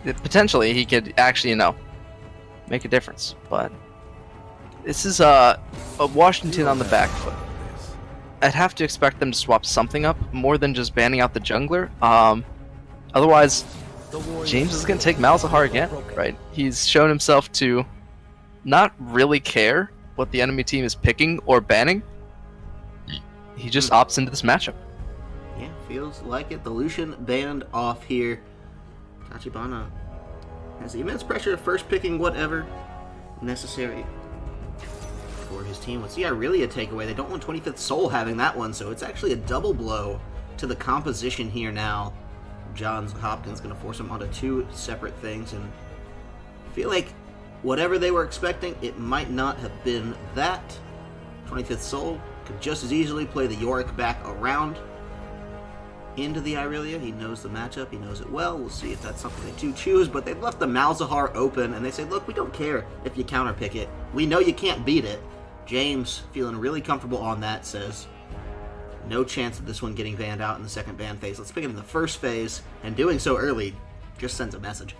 he could actually, make a difference. But this is a Washington on the back foot. I'd have to expect them to swap something up more than just banning out the jungler. Otherwise, James is going to take Malzahar again, right? He's shown himself to not really care what the enemy team is picking or banning. He just opts into this matchup. Yeah, feels like it. The Lucian banned off here. Tachibana has the immense pressure of first picking whatever necessary for his team. Let's see, really a takeaway. They don't want 25th Soul having that one, so it's actually a double blow to the composition here now. Johns Hopkins going to force him onto 2 separate things, and I feel like whatever they were expecting, it might not have been that. 25th Soul could just as easily play the Yorick back around into the Irelia. He knows the matchup, he knows it well. We'll see if that's something they do choose, but they've left the Malzahar open, and they say, look, we don't care if you counterpick it. We know you can't beat it. James, feeling really comfortable on that, says, no chance of this one getting banned out in the second ban phase. Let's pick it in the first phase, and doing so early just sends a message.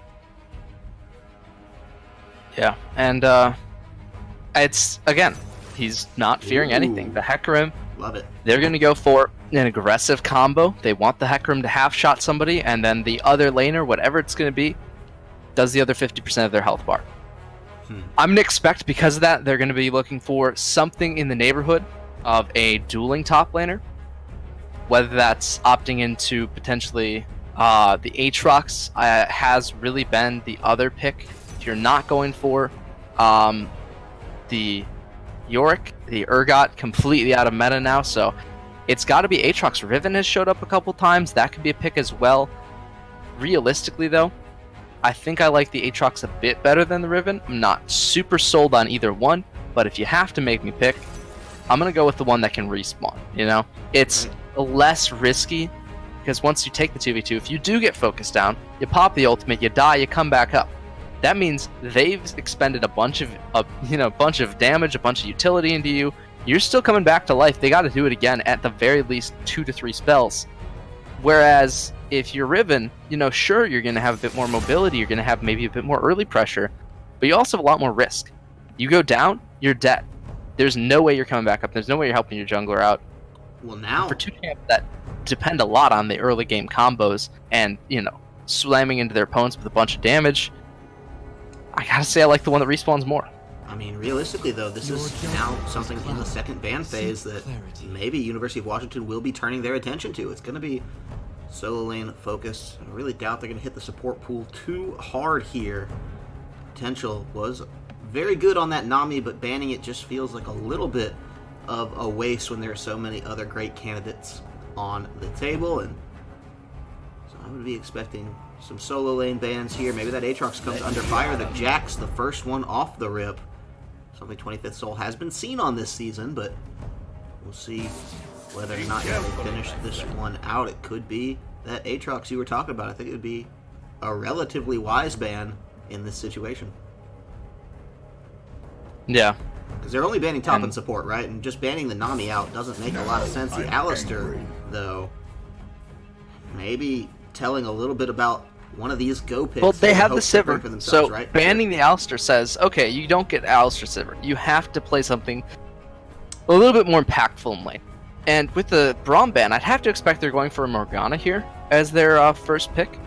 Yeah, and it's, again, he's not fearing anything. The Hecarim, love it. They're going to go for an aggressive combo. They want the Hecarim to half-shot somebody, and then the other laner, whatever it's going to be, does the other 50% of their health bar. I'm going to expect, because of that, they're going to be looking for something in the neighborhood of a dueling top laner. Whether that's opting into potentially the Aatrox has really been the other pick. If you're not going for the Yorick, the Urgot, completely out of meta now, so it's got to be Aatrox. Riven has showed up a couple times. That could be a pick as well. Realistically, though, I think I like the Aatrox a bit better than the Riven. I'm not super sold on either one, but if you have to make me pick, I'm going to go with the one that can respawn, It's less risky, because once you take the 2v2, if you do get focused down, you pop the ultimate, you die, you come back up. That means they've expended a bunch of damage, a bunch of utility into you. You're still coming back to life. They got to do it again at the very least 2 to 3 spells. Whereas if you're Riven, sure, you're going to have a bit more mobility, you're going to have maybe a bit more early pressure, but you also have a lot more risk. You go down, you're dead. There's no way you're coming back up. There's no way you're helping your jungler out. Well, now for 2 champs that depend a lot on the early game combos and, slamming into their opponents with a bunch of damage, I gotta say I like the one that respawns more. I mean, realistically, though, this is now something in the second ban phase that maybe University of Washington will be turning their attention to. It's going to be solo lane focused. I really doubt they're going to hit the support pool too hard here. Potential was very good on that Nami, but banning it just feels like a little bit of a waste when there are so many other great candidates on the table, and so I would be expecting some solo lane bans here. Maybe that Aatrox comes under fire. The Jax, the first one off the rip. Something 25th Soul has been seen on this season, but we'll see whether or not they finish this one out. It could be that Aatrox you were talking about. I think it would be a relatively wise ban in this situation. Yeah. Because they're only banning top and support, right? And just banning the Nami out doesn't make a lot of sense. The Alistair, though, maybe telling a little bit about one of these go picks. Well, they have the Sivir, Sivir, so right? banning the Alistair says, okay, you don't get Alistair Sivir. You have to play something a little bit more impactful in lane. And with the Braum ban, I'd have to expect they're going for a Morgana here as their first pick.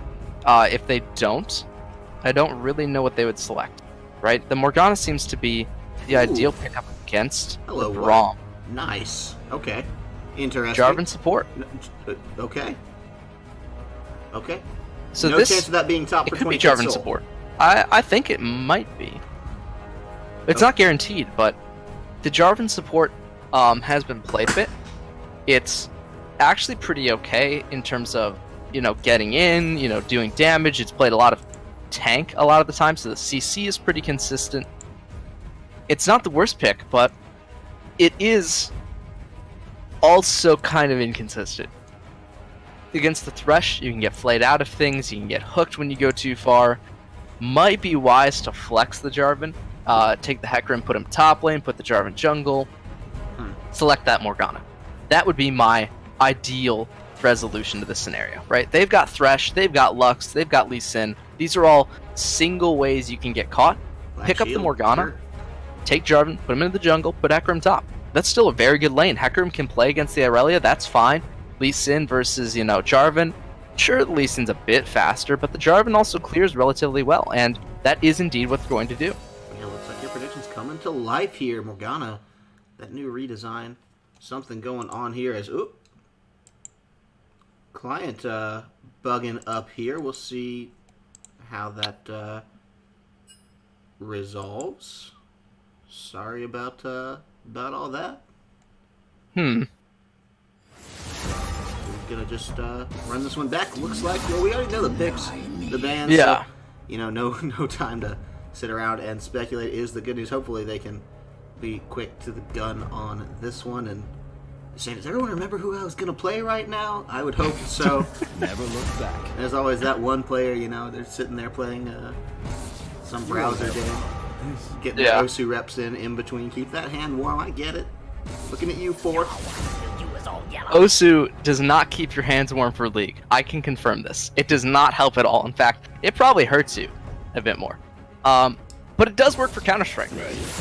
If they don't, I don't really know what they would select, right? The Morgana seems to be the ideal pickup against the Braum. Nice. Okay. Interesting. Jarvan support. Okay. Okay. So no chance of that being top it for could 20 be Jarvan Soul. support. I think it might be. It's not guaranteed, but the Jarvan support has been played a bit. It's actually pretty okay in terms of, getting in, doing damage. It's played a lot of tank a lot of the time, so the CC is pretty consistent. It's not the worst pick, but it is also kind of inconsistent. Against the Thresh, you can get flayed out of things, you can get hooked when you go too far. Might be wise to flex the Jarvan, take the Hecarim, put him top lane, put the Jarvan jungle, select that Morgana. That would be my ideal resolution to this scenario, right? They've got Thresh, they've got Lux, they've got Lee Sin. These are all single ways you can get caught. Pick up the Morgana, take Jarvan, put him into the jungle, put Hecarim top. That's still a very good lane. Hecarim can play against the Irelia, that's fine. Lee Sin versus, Jarvan. Sure, Lee Sin's a bit faster, but the Jarvan also clears relatively well, and that is indeed what they're going to do. Yeah, looks like your prediction's coming to life here, Morgana. That new redesign. Something going on here as... Oop. Client bugging up here. We'll see how that resolves. Sorry about all that. Hmm. We're gonna just run this one back. Looks like, well, we already know the picks, the bans. Yeah. So, no time to sit around and speculate is the good news. Hopefully they can be quick to the gun on this one. And saying, does everyone remember who I was gonna play right now? I would hope so. Never look back. There's always that one player, they're sitting there playing some browser game, getting the Osu reps in between. Keep that hand warm. I get it. Looking at you, Fort. Osu does not keep your hands warm for League. I can confirm this. It does not help at all. In fact, it probably hurts you a bit more. But it does work for Counter-Strike.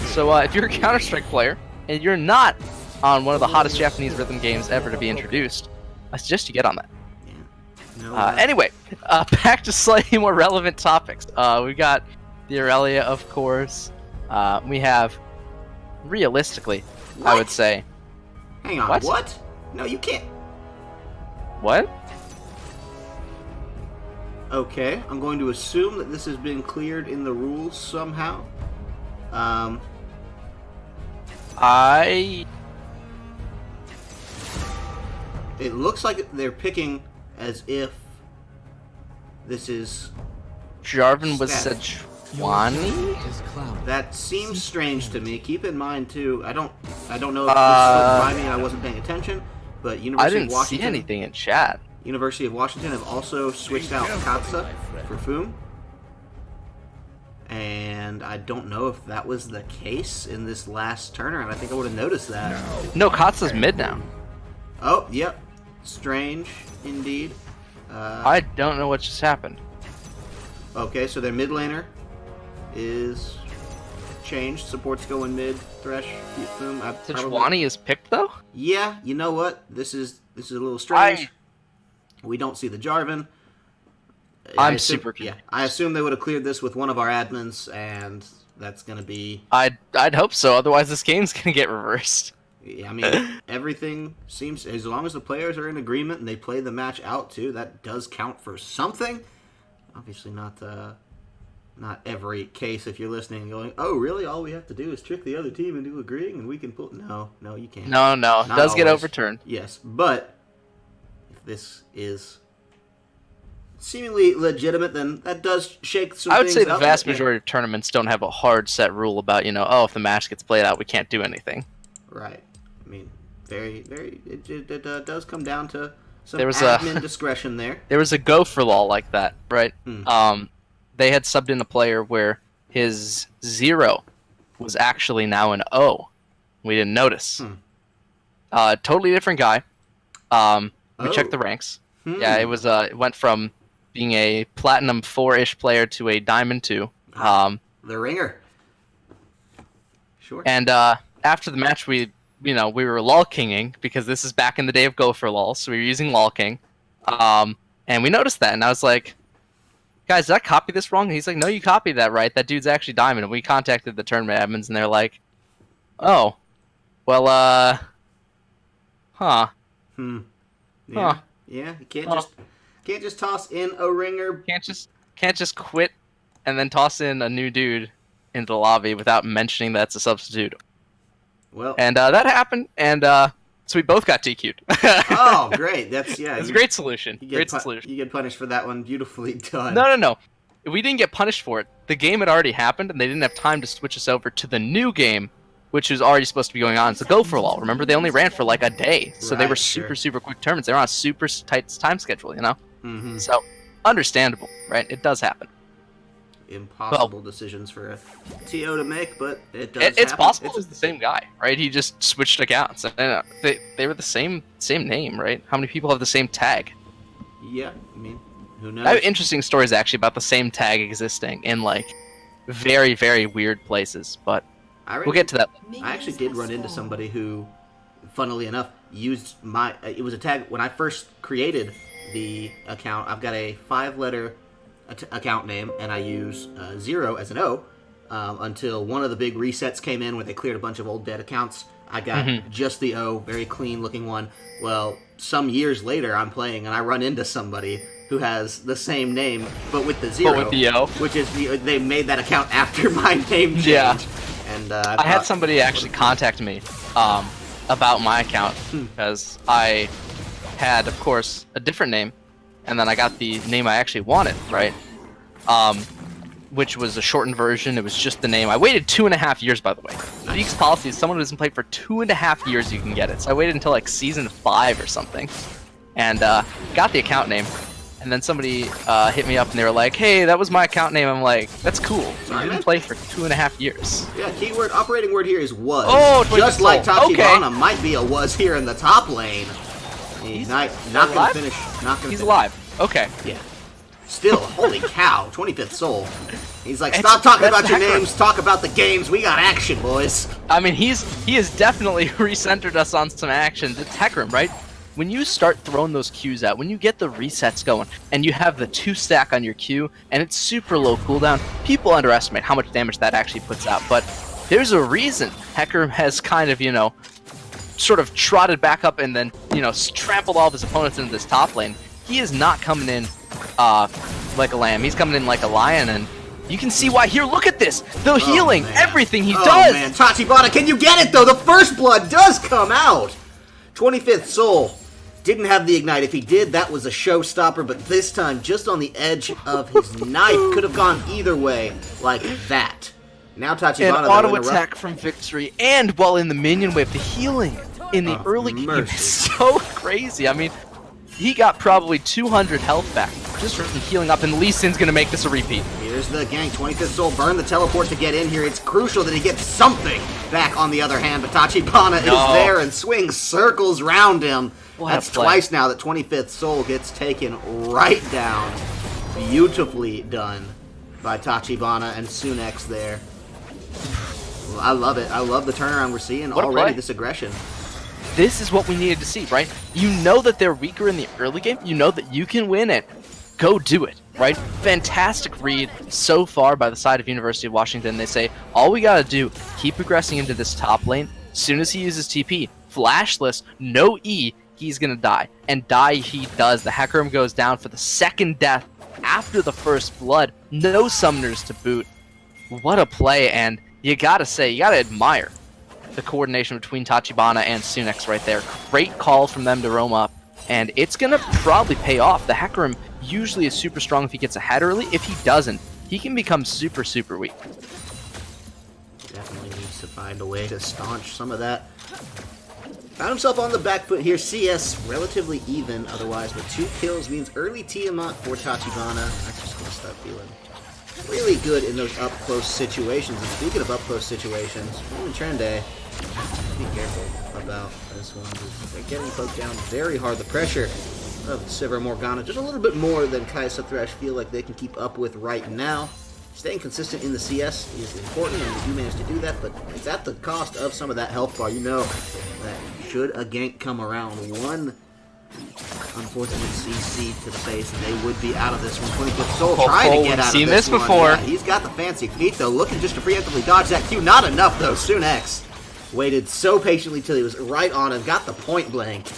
So if you're a Counter-Strike player and you're not on one of the hottest Japanese rhythm games ever to be introduced, I suggest you get on that. Anyway, back to slightly more relevant topics. We got the Aurelia, of course. We have, realistically, I would say... Hang on, what? No, you can't. What? Okay, I'm going to assume that this has been cleared in the rules somehow. It looks like they're picking as if this is... Jarvan was static. Sejuani? That seems strange to me. Keep in mind, too, I don't know if this slipped by me and I wasn't paying attention, but University of Washington... see anything in chat. University of Washington have also switched out Katsa for Foom. And I don't know if that was the case in this last turnaround. I think I would have noticed that. No, Katsa's mid now. Oh, yep. Strange, indeed. I don't know what just happened. Okay, so their mid laner is changed. Support's going mid. Thresh, Foom. Sejuani is picked, though? Yeah, you know what? This is a little strange. We don't see the Jarvan. I'm super confused. Yeah, I assume they would have cleared this with one of our admins, and that's going to be... I'd hope so, otherwise this game's going to get reversed. Yeah, I mean, everything seems... As long as the players are in agreement and they play the match out, too, that does count for something. Obviously not not every case if you're listening and going, oh, really? All we have to do is trick the other team into agreeing and we can pull... No, you can't. No, it does get overturned. Yes, but if this is seemingly legitimate, then that does shake some I would things say the up. vast majority of tournaments don't have a hard set rule about, if the match gets played out, we can't do anything. Right. I mean, very, very... It does come down to some There was admin discretion there. There was a go for law like that, right? Hmm. They had subbed in a player where his 0 was actually now an O. We didn't notice. Totally different guy. We checked the ranks. Yeah, it went from being a Platinum 4-ish player to a Diamond 2. The ringer. Sure. And after the match, we were lol kinging because this is back in the day of Go for lol, so we were using lol king. And we noticed that, and I was like, guys, did I copy this wrong? And he's like, no, you copied that right. That dude's actually Diamond. And we contacted the tournament admins, and they're like, oh, well, huh. Yeah. Huh. Yeah, you can't just toss in a ringer. Can't just quit and then toss in a new dude into the lobby without mentioning that's a substitute. Well, And that happened, and so we both got DQ'd. oh, great. That's, yeah. It's a great solution. Great solution. You get punished for that one. Beautifully done. No. We didn't get punished for it. The game had already happened, and they didn't have time to switch us over to the new game, which was already supposed to be going on. So Go for lol. Remember, they only ran for like a day, so they were super quick tournaments. They were on a super tight time schedule, Mm-hmm. So understandable, right? It does happen. Impossible decisions for a TO to make, but it does. It's happen. possible it's the same guy, right? He just switched accounts. And, they were the same name, right? How many people have the same tag? Yeah, I mean, who knows? I have interesting stories actually about the same tag existing in like very, very weird places, but we'll get to that. I actually did run into somebody who, funnily enough, used my... It was a tag... When I first created the account, I've got a 5-letter account name, and I use 0 as an O, until one of the big resets came in where they cleared a bunch of old dead accounts. I got just the O, very clean-looking one. Well, some years later, I'm playing, and I run into somebody who has the same name, but with the 0. But with the O? Which is... They made that account after my name change. Yeah. And I had somebody actually contact me about my account because I had, of course, a different name, and then I got the name I actually wanted, right? Which was a shortened version. It was just the name. I waited 2.5 years, by the way. League's policy is someone who hasn't played for 2.5 years, you can get it. So I waited until like season 5 or something, and got the account name. And then somebody hit me up and they were like, hey, that was my account name. I'm like, that's cool. I didn't play for 2.5 years. Yeah, keyword, operating word here is was. Oh, just like Tachibana okay. might be a was here in the top lane. He's not going to finish. He's alive. Okay. Yeah. Still, holy cow, 25th Soul. He's like, stop talking about your names, talk about the games. We got action, boys. I mean, he has definitely recentered us on some action. It's Hecarim, right? When you start throwing those Qs out, when you get the resets going, and you have the 2-stack on your Q, and it's super low cooldown, people underestimate how much damage that actually puts out. But there's a reason Hecarim has kind of, sort of trotted back up and then, trampled all of his opponents into this top lane. He is not coming in like a lamb. He's coming in like a lion, and you can see why. Here, look at this. The healing, everything he does. Oh, man. Tachibana, can you get it, though? The first blood does come out. 25th Soul. Didn't have the ignite. If he did, that was a showstopper, but this time, just on the edge of his knife, could have gone either way, like that. Now Tachibana... An auto attack from Victory, and while in the minion wave, the healing in the early game is so crazy. I mean, he got probably 200 health back just from healing up, and Lee Sin's gonna make this a repeat. Here's the gank. 25th Soul burn the teleport to get in here. It's crucial that he gets something back on the other hand, but Tachibana is there and swings circles round him. That's twice now that 25th Soul gets taken right down. Beautifully done by Tachibana and Sunex there. Well, I love it. I love the turnaround we're seeing already, this aggression. This is what we needed to see, right? You know that they're weaker in the early game. You know that you can win it. Go do it, right? Fantastic read so far by the side of University of Washington. They say, all we gotta do, keep progressing into this top lane. As soon as he uses TP, flashless, no E, he's gonna die. And die he does. The Hecarim goes down for the second death after the first blood. No summoners to boot. What a play, and you gotta say, you gotta admire the coordination between Tachibana and Sunex right there. Great call from them to roam up, and it's gonna probably pay off. The Hecarim usually is super strong if he gets ahead early. If he doesn't, he can become super, super weak. Definitely needs to find a way to staunch some of that. Found himself on the back foot here. CS relatively even otherwise, but 2 kills means early Tiamat for Tachibana. That's just going to start feeling really good in those up-close situations. And speaking of up-close situations, Trende, be careful about this one. They're getting poked down very hard. The pressure of Sivir Morgana, just a little bit more than Kai'Sa Thresh feel like they can keep up with right now. Staying consistent in the CS is important, and we do manage to do that, but it's at the cost of some of that health bar. You know that should a gank come around, one unfortunate CC to the face, and they would be out of this one. 20-foot Soul trying to get out of this one. Seen this before. Yeah, he's got the fancy feet, though, looking just to preemptively dodge that Q. Not enough, though. Sunex waited so patiently till he was right on him, got the point blank.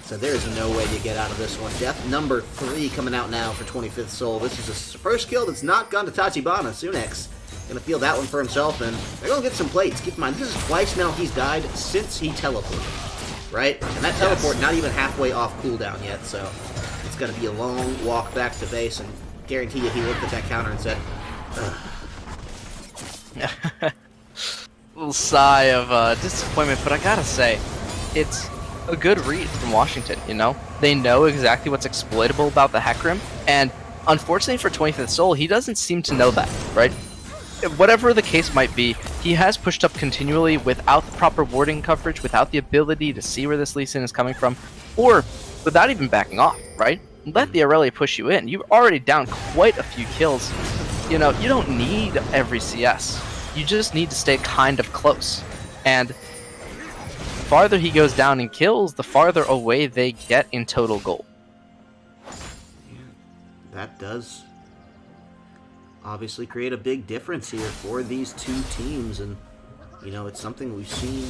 So there is no way to get out of this one. Death number 3 coming out now for 25th Soul. This is the first kill that's not gone to Tachibana. Sunex gonna feel that one for himself, and they're gonna get some plates. Keep in mind, this is twice now he's died since he teleported, right? And that teleport not even halfway off cooldown yet, so it's gonna be a long walk back to base, and guarantee you he looked at that counter and said, ugh. Little sigh of disappointment, but I gotta say, it's a good read from Washington, you know? They know exactly what's exploitable about the Hecarim, and unfortunately for 25th Soul, he doesn't seem to know that, right? Whatever the case might be, he has pushed up continually without the proper warding coverage, without the ability to see where this Lee Sin is coming from, or without even backing off, right? Let the Aurelia push you in. You're already down quite a few kills. You know, you don't need every CS. You just need to stay kind of close. And the farther he goes down in kills, the farther away they get in total gold. That does obviously create a big difference here for these two teams, and you know, it's something we've seen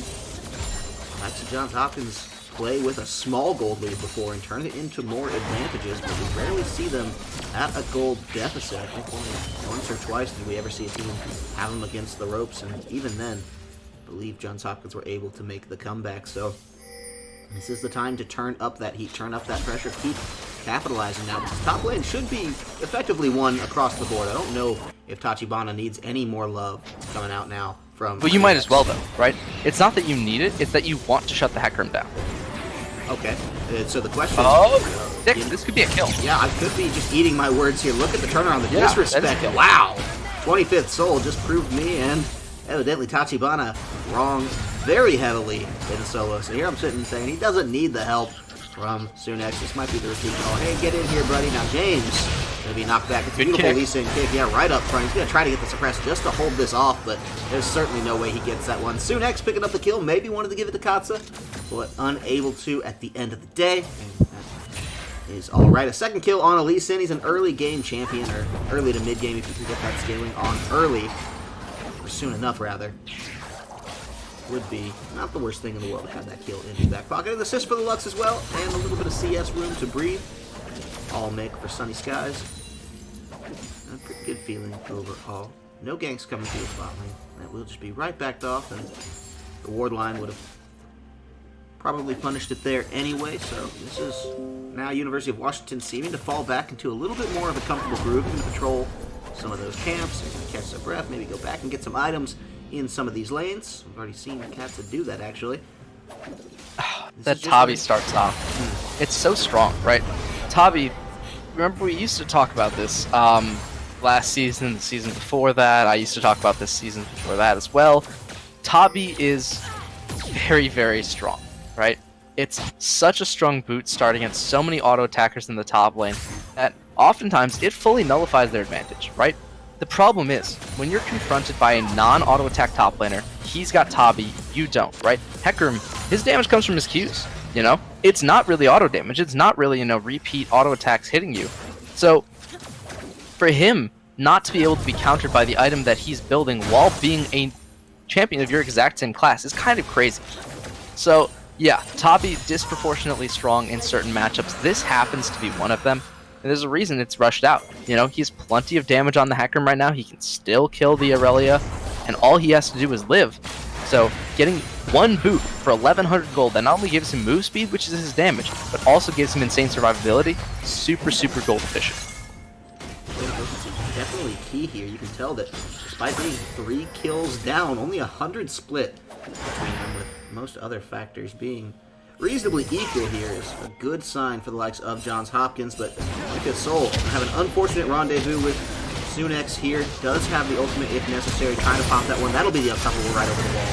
likes of Johns Hopkins play with a small gold lead before and turn it into more advantages, but we rarely see them at a gold deficit. I think only once or twice did we ever see a team have them against the ropes, and even then, I believe Johns Hopkins were able to make the comeback. So this is the time to turn up that heat, turn up that pressure, keep capitalizing now, because top lane should be effectively won across the board. I don't know if Tachibana needs any more love coming out now from... Well, you might as well, though, right? It's not that you need it, it's that you want to shut the Hecarim down. Okay, so the question is... this could be a kill. Yeah, I could be just eating my words here. Look at the turnaround, the Yeah, disrespect. Wow! 25th Soul just proved me and evidently Tachibana wrong very heavily in the solo. So here I'm sitting saying he doesn't need the help from Sunex. This might be the repeat call. Hey, get in here, buddy. Now James gonna be knocked back. It's a beautiful Lee Sin kick. Yeah, right up front. He's gonna try to get the suppress just to hold this off, but there's certainly no way he gets that one. Sunex picking up the kill. Maybe wanted to give it to Katsa, but unable to at the end of the day. And that is all right. A second kill on a Lee Sin. He's an early game champion, or early to mid game if you can get that scaling on early, or soon enough rather. Would be not the worst thing in the world to have that kill in his back pocket. An assist for the Lux as well, and a little bit of CS room to breathe. All make for Sunny Skies. A pretty good feeling overall. No ganks coming through the spot lane. That will just be right backed off, and the ward line would have probably punished it there anyway. So this is now University of Washington seeming to fall back into a little bit more of a comfortable groove. Going to patrol some of those camps, they're going to catch their breath, maybe go back and get some items in some of these lanes. We've already seen Katsa do that, actually. That Tabi starts off. It's so strong, right? Tabi, remember we used to talk about this last season, the season before that. I used to talk about this season before that as well. Tabi is very, very strong, right? It's such a strong boot starting at so many auto attackers in the top lane that oftentimes it fully nullifies their advantage, right? The problem is, when you're confronted by a non-auto attack top laner, he's got Tabi, you don't, right? Hecarim, his damage comes from his Qs, you know? It's not really auto damage, it's not really, you know, repeat auto attacks hitting you. So, for him not to be able to be countered by the item that he's building while being a champion of your exact same class is kind of crazy. So, yeah, Tabi disproportionately strong in certain matchups. This happens to be one of them. And there's a reason it's rushed out. You know, he's plenty of damage on the Hecarim right now. He can still kill the Aurelia, and all he has to do is live. So getting one boot for 1100 gold that not only gives him move speed, which is his damage, but also gives him insane survivability, super, super gold efficient. Definitely key here. You can tell that despite being 3 kills down, only 100 split between them, with most other factors being reasonably equal here is a good sign for the likes of Johns Hopkins, but Mika Soul have an unfortunate rendezvous with Sunex here. Does have the ultimate if necessary, trying to pop that one. That'll be the unstoppable right over the wall.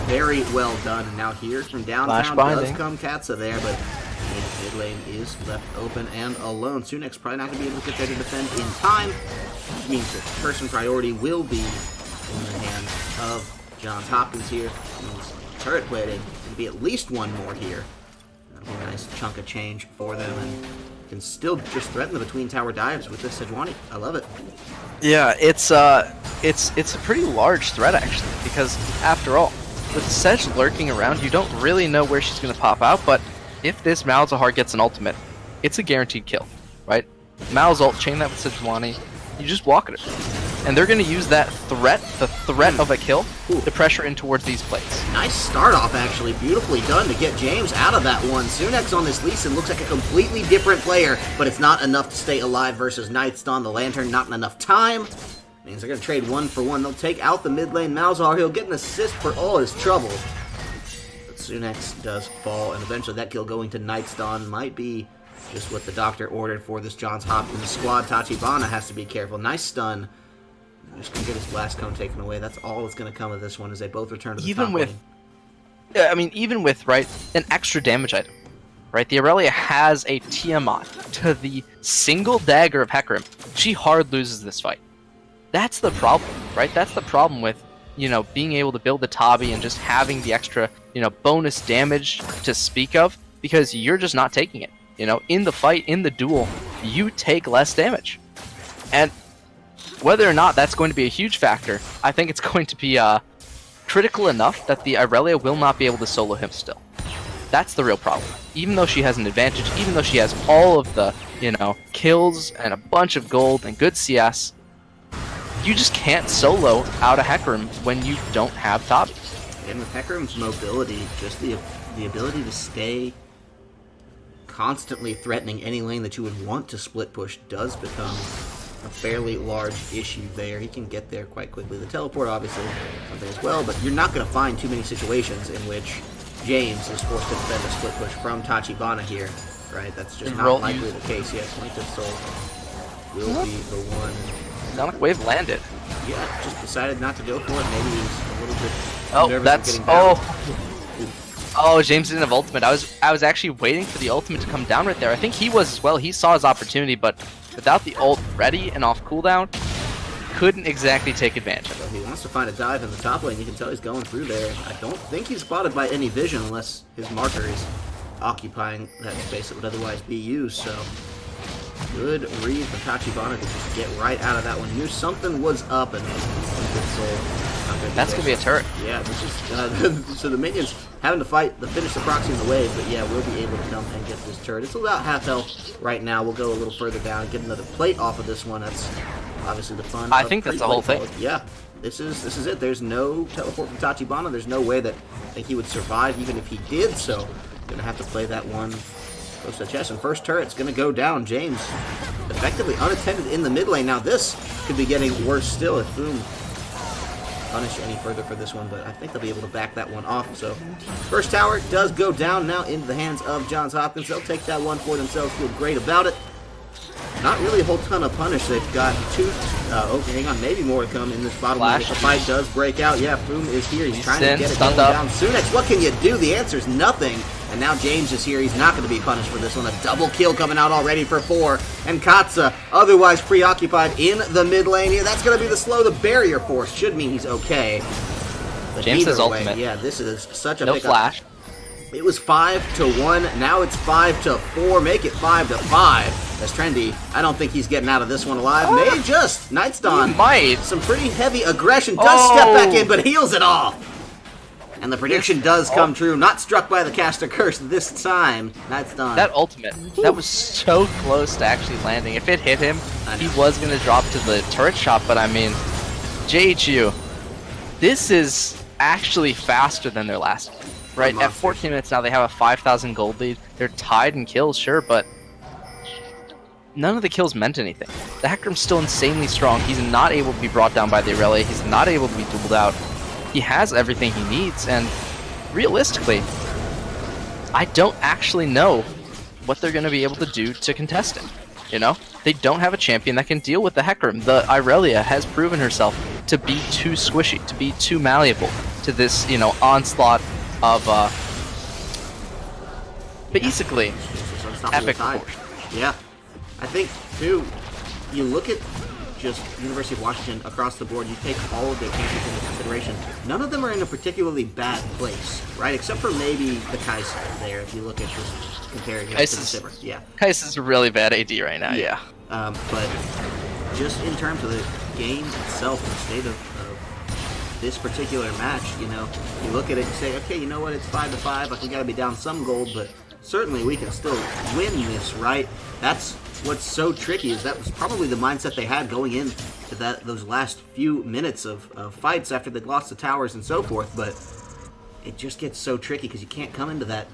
Very well done. And now here from downtown does come Katsa there, but mid lane is left open and alone. Sunex probably not going to be able to get there to defend in time, which means that person priority will be in the hands of Johns Hopkins here. Means turret plating to be at least one more here. That'll be a nice chunk of change for them, and can still just threaten the between tower dives with this Sejuani. I love it. Yeah, it's a pretty large threat actually, because after all, with Sedge lurking around, you don't really know where she's going to pop out, but if this Malzahar gets an ultimate, it's a guaranteed kill, right? Mal's ult, chain that with Sejuani, you just walk at her. And they're going to use that threat, the threat of a kill, to pressure in towards these plates. Nice start off, actually. Beautifully done to get James out of that one. Sunex on this Lee Sin looks like a completely different player, but it's not enough to stay alive versus Nightstone. The Lantern, not enough time. Means they're going to trade 1 for 1. They'll take out the mid lane Malzahar. He'll get an assist for all his trouble. But Sunex does fall, and eventually that kill going to Nightstone might be just what the doctor ordered for this Johns Hopkins squad. Tachibana has to be careful. Nice stun. Just gonna get his blast cone taken away. That's all that's gonna come of this one, as they both return to the top lane. Yeah, I mean, even with an extra damage item, right? The Aurelia has a Tiamat to the single dagger of Hecarim. She hard loses this fight. That's the problem, right? That's the problem with, you know, being able to build the Tabi and just having the extra, you know, bonus damage to speak of, because you're just not taking it. You know, in the fight, in the duel, you take less damage. And whether or not that's going to be a huge factor, I think it's going to be critical enough that the Aurelia will not be able to solo him still. That's the real problem. Even though she has an advantage, even though she has all of the, you know, kills and a bunch of gold and good CS, you just can't solo out a Hecarim when you don't have Tabi. And with Hecarim's mobility, just the ability to stay constantly threatening any lane that you would want to split push does become a fairly large issue there. He can get there quite quickly. The teleport, obviously, something as well, but you're not going to find too many situations in which James is forced to defend a split push from Tachibana here, right? That's just not likely the case yet. Plaintiff Soul will be the one. Sonic Wave landed. Yeah, just decided not to go for it. Maybe he's a little bit nervous that's of getting down. Oh, James didn't have ultimate. I was actually waiting for the ultimate to come down right there. I think he was as well. He saw his opportunity, but without the ult ready and off cooldown, couldn't exactly take advantage of it. So he wants to find a dive in the top lane. You can tell he's going through there. I don't think he's spotted by any vision unless his marker is occupying that space that would otherwise be used. So good read from Tachibana to just get right out of that one. Knew something was up, and that's gonna be a turret. Yeah, which is so the minions having to fight the finish the proxy in the wave, but yeah, we'll be able to come and get this turret. It's about half health right now. We'll go a little further down and get another plate off of this one. That's obviously the fun. I think that's the whole thing. Yeah, this is it. There's no teleport from Tachibana. There's no way that I think he would survive even if he did. So gonna have to play that one close to the chest. And first turret's gonna go down. James effectively unattended in the mid lane. Now this could be getting worse still if Boom punish any further for this one, but I think they'll be able to back that one off. So first tower does go down now into the hands of Johns Hopkins. They'll take that one for themselves. Feel great about it. Not really a whole ton of punish. They've got two. Okay, hang on, maybe more to come in this bottom lane. The fight does break out. Yeah, Boom is here. He's trying to get it going down. Sunex, what can you do? The answer is nothing. And now James is here. He's not going to be punished for this one. A double kill coming out already for 4. And Katsa, otherwise preoccupied in the mid lane here. That's going to be the slow. The barrier force should mean he's okay. But James is ultimate. Yeah, this is such a no pickup. Flash. It was 5-1. Now it's 5-4. Make it 5-5. That's trendy. I don't think he's getting out of this one alive. May just. Nightstone. Might. Some pretty heavy aggression. Does step back in, but heals it off. And the prediction does come true. Not struck by the caster curse this time. That's done. That ultimate, that was so close to actually landing. If it hit him, he was going to drop to the turret shot, but I mean, JHU, this is actually faster than their last game, right? At 14 minutes now, they have a 5,000 gold lead. They're tied in kills, sure, but none of the kills meant anything. The Hecarim's still insanely strong. He's not able to be brought down by the Aurelia. He's not able to be dueled out. He has everything he needs, and realistically, I don't actually know what they're going to be able to do to contest him. You know, they don't have a champion that can deal with the Hecarim. The Aurelia has proven herself to be too squishy, to be too malleable to this, you know, onslaught of basically epic proportion. Yeah, I think too. You look at just University of Washington across the board, you take all of their champions into consideration. None of them are in a particularly bad place, right? Except for maybe the Kai'Sa there, if you look at just comparing him to the Sivir. Yeah. Kai'Sa's a really bad AD right now, yeah. But just in terms of the game itself and the state of this particular match, you know, you look at it and say, okay, you know what, it's 5-5, like we gotta be down some gold, but certainly we can still win this, right? That's what's so tricky, is that was probably the mindset they had going into those last few minutes of fights after they lost the towers and so forth, but it just gets so tricky because you can't come into that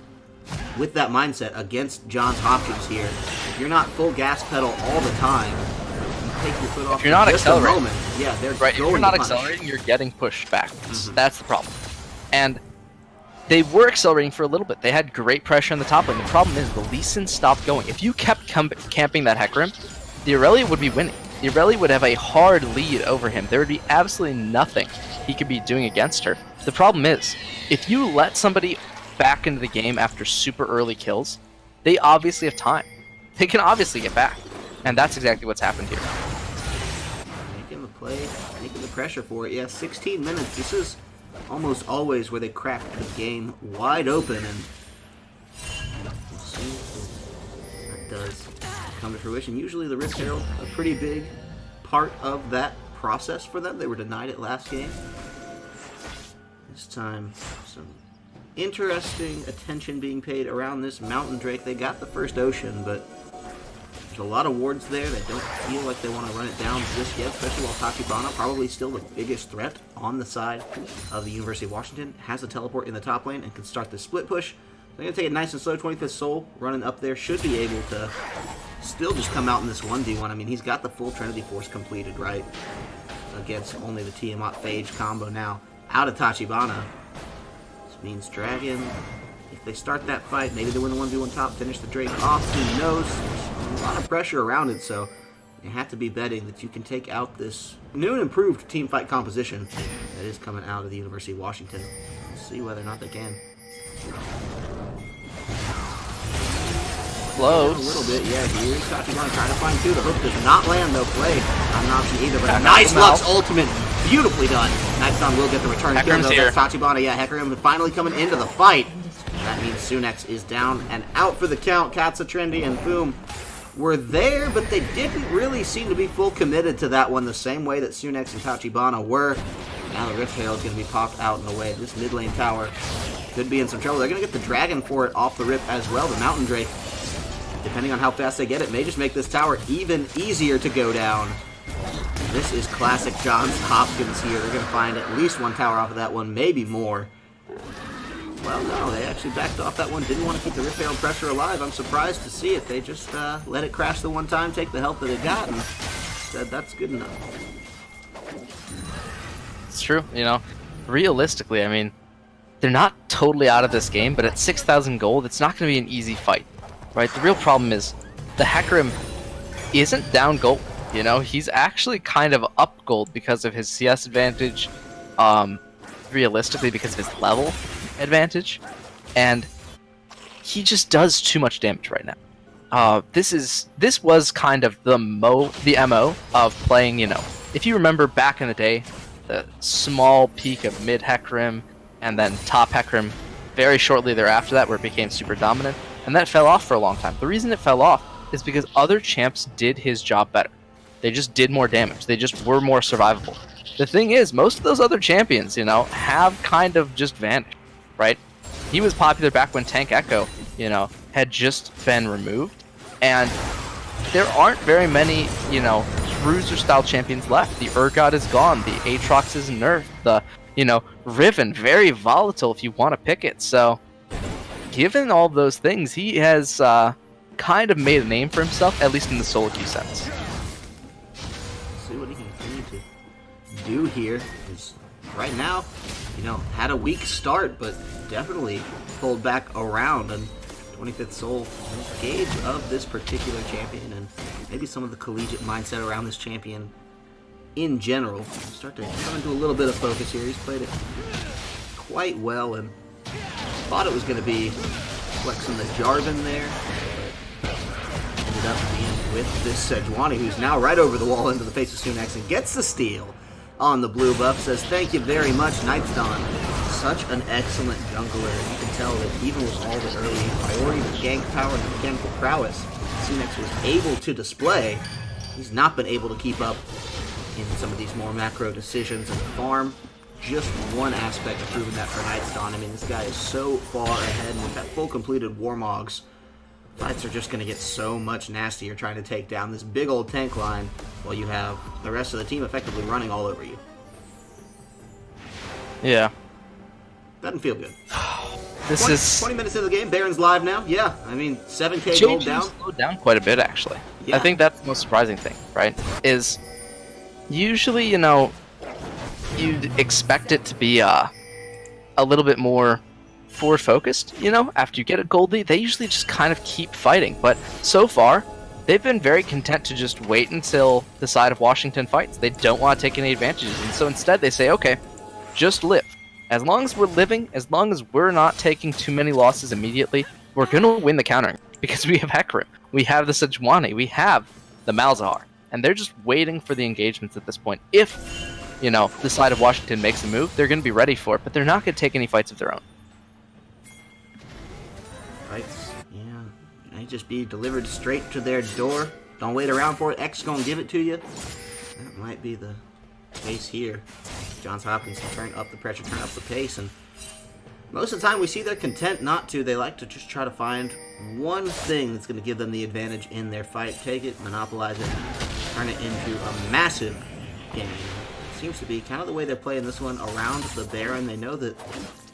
with that mindset against Johns Hopkins here. If you're not full gas pedal all the time, you take your foot off. If you're not just accelerating, a moment, yeah, they're right. If going you're not to punish. accelerating, you're getting pushed backwards. That's the problem. And they were accelerating for a little bit. They had great pressure on the top lane. The problem is the Lee Sin stopped going. If you kept camping that Hecarim, the Aurelia would be winning. The Aurelia would have a hard lead over him. There would be absolutely nothing he could be doing against her. The problem is, if you let somebody back into the game after super early kills, they obviously have time. They can obviously get back. And that's exactly what's happened here. Making the play, making the pressure for it. Yeah, 16 minutes. This is almost always where they crack the game wide open, and we'll see if that does come to fruition. Usually the Rift Herald, a pretty big part of that process for them. They were denied it last game. This time, some interesting attention being paid around this Mountain Drake. They got the first Ocean, but there's a lot of wards there. They don't feel like they want to run it down just yet, especially while Tachibana, probably still the biggest threat on the side of the University of Washington, has a teleport in the top lane and can start the split push. They're going to take it nice and slow. 25th Soul running up there should be able to still just come out in this 1v1. I mean, he's got the full Trinity Force completed, right? Against only the Tiamat Phage combo now. Out of Tachibana. This means Dragon, if they start that fight, maybe they win the 1v1 top, finish the Drake off, who knows? There's a lot of pressure around it, so you have to be betting that you can take out this new and improved team fight composition that is coming out of the University of Washington. We'll see whether or not they can. Close. A little bit, yeah. Here's Tachibana trying to find two. The hook does not land, though. Play. Not an option either, but a nice Lux ultimate. Beautifully done. Nightstone will get the return kill, though. That's Tachibana. Yeah, Hecarim finally coming into the fight. That means Sunex is down and out for the count. Katsa, Trendy, and Boom were there, but they didn't really seem to be full committed to that one the same way that Sunex and Tachibana were. Now the Rift Herald is going to be popped out in the way. This mid lane tower could be in some trouble. They're going to get the Dragon for it off the rip as well. The Mountain Drake, depending on how fast they get it, may just make this tower even easier to go down. This is classic Johns Hopkins here. They're going to find at least one tower off of that one, maybe more. Well, no, they actually backed off that one. Didn't want to keep the Rift Herald pressure alive. I'm surprised to see it. They just let it crash the one time, take the help that it got, and said that's good enough. It's true, you know. Realistically, I mean, they're not totally out of this game, but at 6,000 gold, it's not going to be an easy fight, right? The real problem is the Hecarim isn't down gold, you know? He's actually kind of up gold because of his CS advantage, realistically because of his level advantage, and he just does too much damage right now. This was kind of the MO of playing, you know, if you remember back in the day, the small peak of mid Hecarim and then top Hecarim very shortly thereafter that, where it became super dominant, and that fell off for a long time. The reason it fell off is because other champs did his job better. They just did more damage. They just were more survivable. The thing is, most of those other champions, you know, have kind of just vanished. right? He was popular back when Tank Echo, had just been removed, and there aren't very many, cruiser-style champions left. The Urgot is gone, the Aatrox is nerfed, the, Riven, very volatile if you want to pick it. So, given all those things, he has kind of made a name for himself, at least in the solo queue sense. See what he can continue to do here. Is right now, had a weak start, but definitely pulled back around. And 25th Soul gauge of this particular champion, and maybe some of the collegiate mindset around this champion in general. Start to come into a little bit of focus here. He's played it quite well, and thought it was going to be flexing the Jarvan there, but ended up being with this Sejuani, who's now right over the wall into the face of Sunex and gets the steal on the blue buff. Says, thank you very much, Nightstone. Such an excellent jungler. You can tell that even with all the early priority, the gank power, and the mechanical prowess Sunex was able to display, he's not been able to keep up in some of these more macro decisions in the farm. Just one aspect of proving that for Nightstone. I mean, this guy is so far ahead, and with that full completed Warmogs, fights are just going to get so much nastier trying to take down this big old tank line while you have the rest of the team effectively running all over you. Yeah. Doesn't feel good. This 20 minutes into the game. Baron's live now. Yeah, I mean, 7k gold down. Slowed down quite a bit, actually. Yeah. I think that's the most surprising thing, right? Is usually, you'd expect it to be a little bit more forward-focused, after you get a gold lead. They usually just kind of keep fighting, but so far, they've been very content to just wait until the side of Washington fights. They don't want to take any advantages, and so instead they say, okay, just live. As long as we're living, as long as we're not taking too many losses immediately, we're going to win the countering, because we have Hecarim, we have the Sejuani, we have the Malzahar, and they're just waiting for the engagements at this point. If, the side of Washington makes a move, they're going to be ready for it, but they're not going to take any fights of their own. Fights, yeah. Might just be delivered straight to their door. Don't wait around for it. X gonna give it to you. That might be the case here. Johns Hopkins can turn up the pressure, turn up the pace, and most of the time we see they're content not to. They like to just try to find one thing that's going to give them the advantage in their fight. Take it, monopolize it, turn it into a massive game. It seems to be kind of the way they're playing this one around the Baron. They know that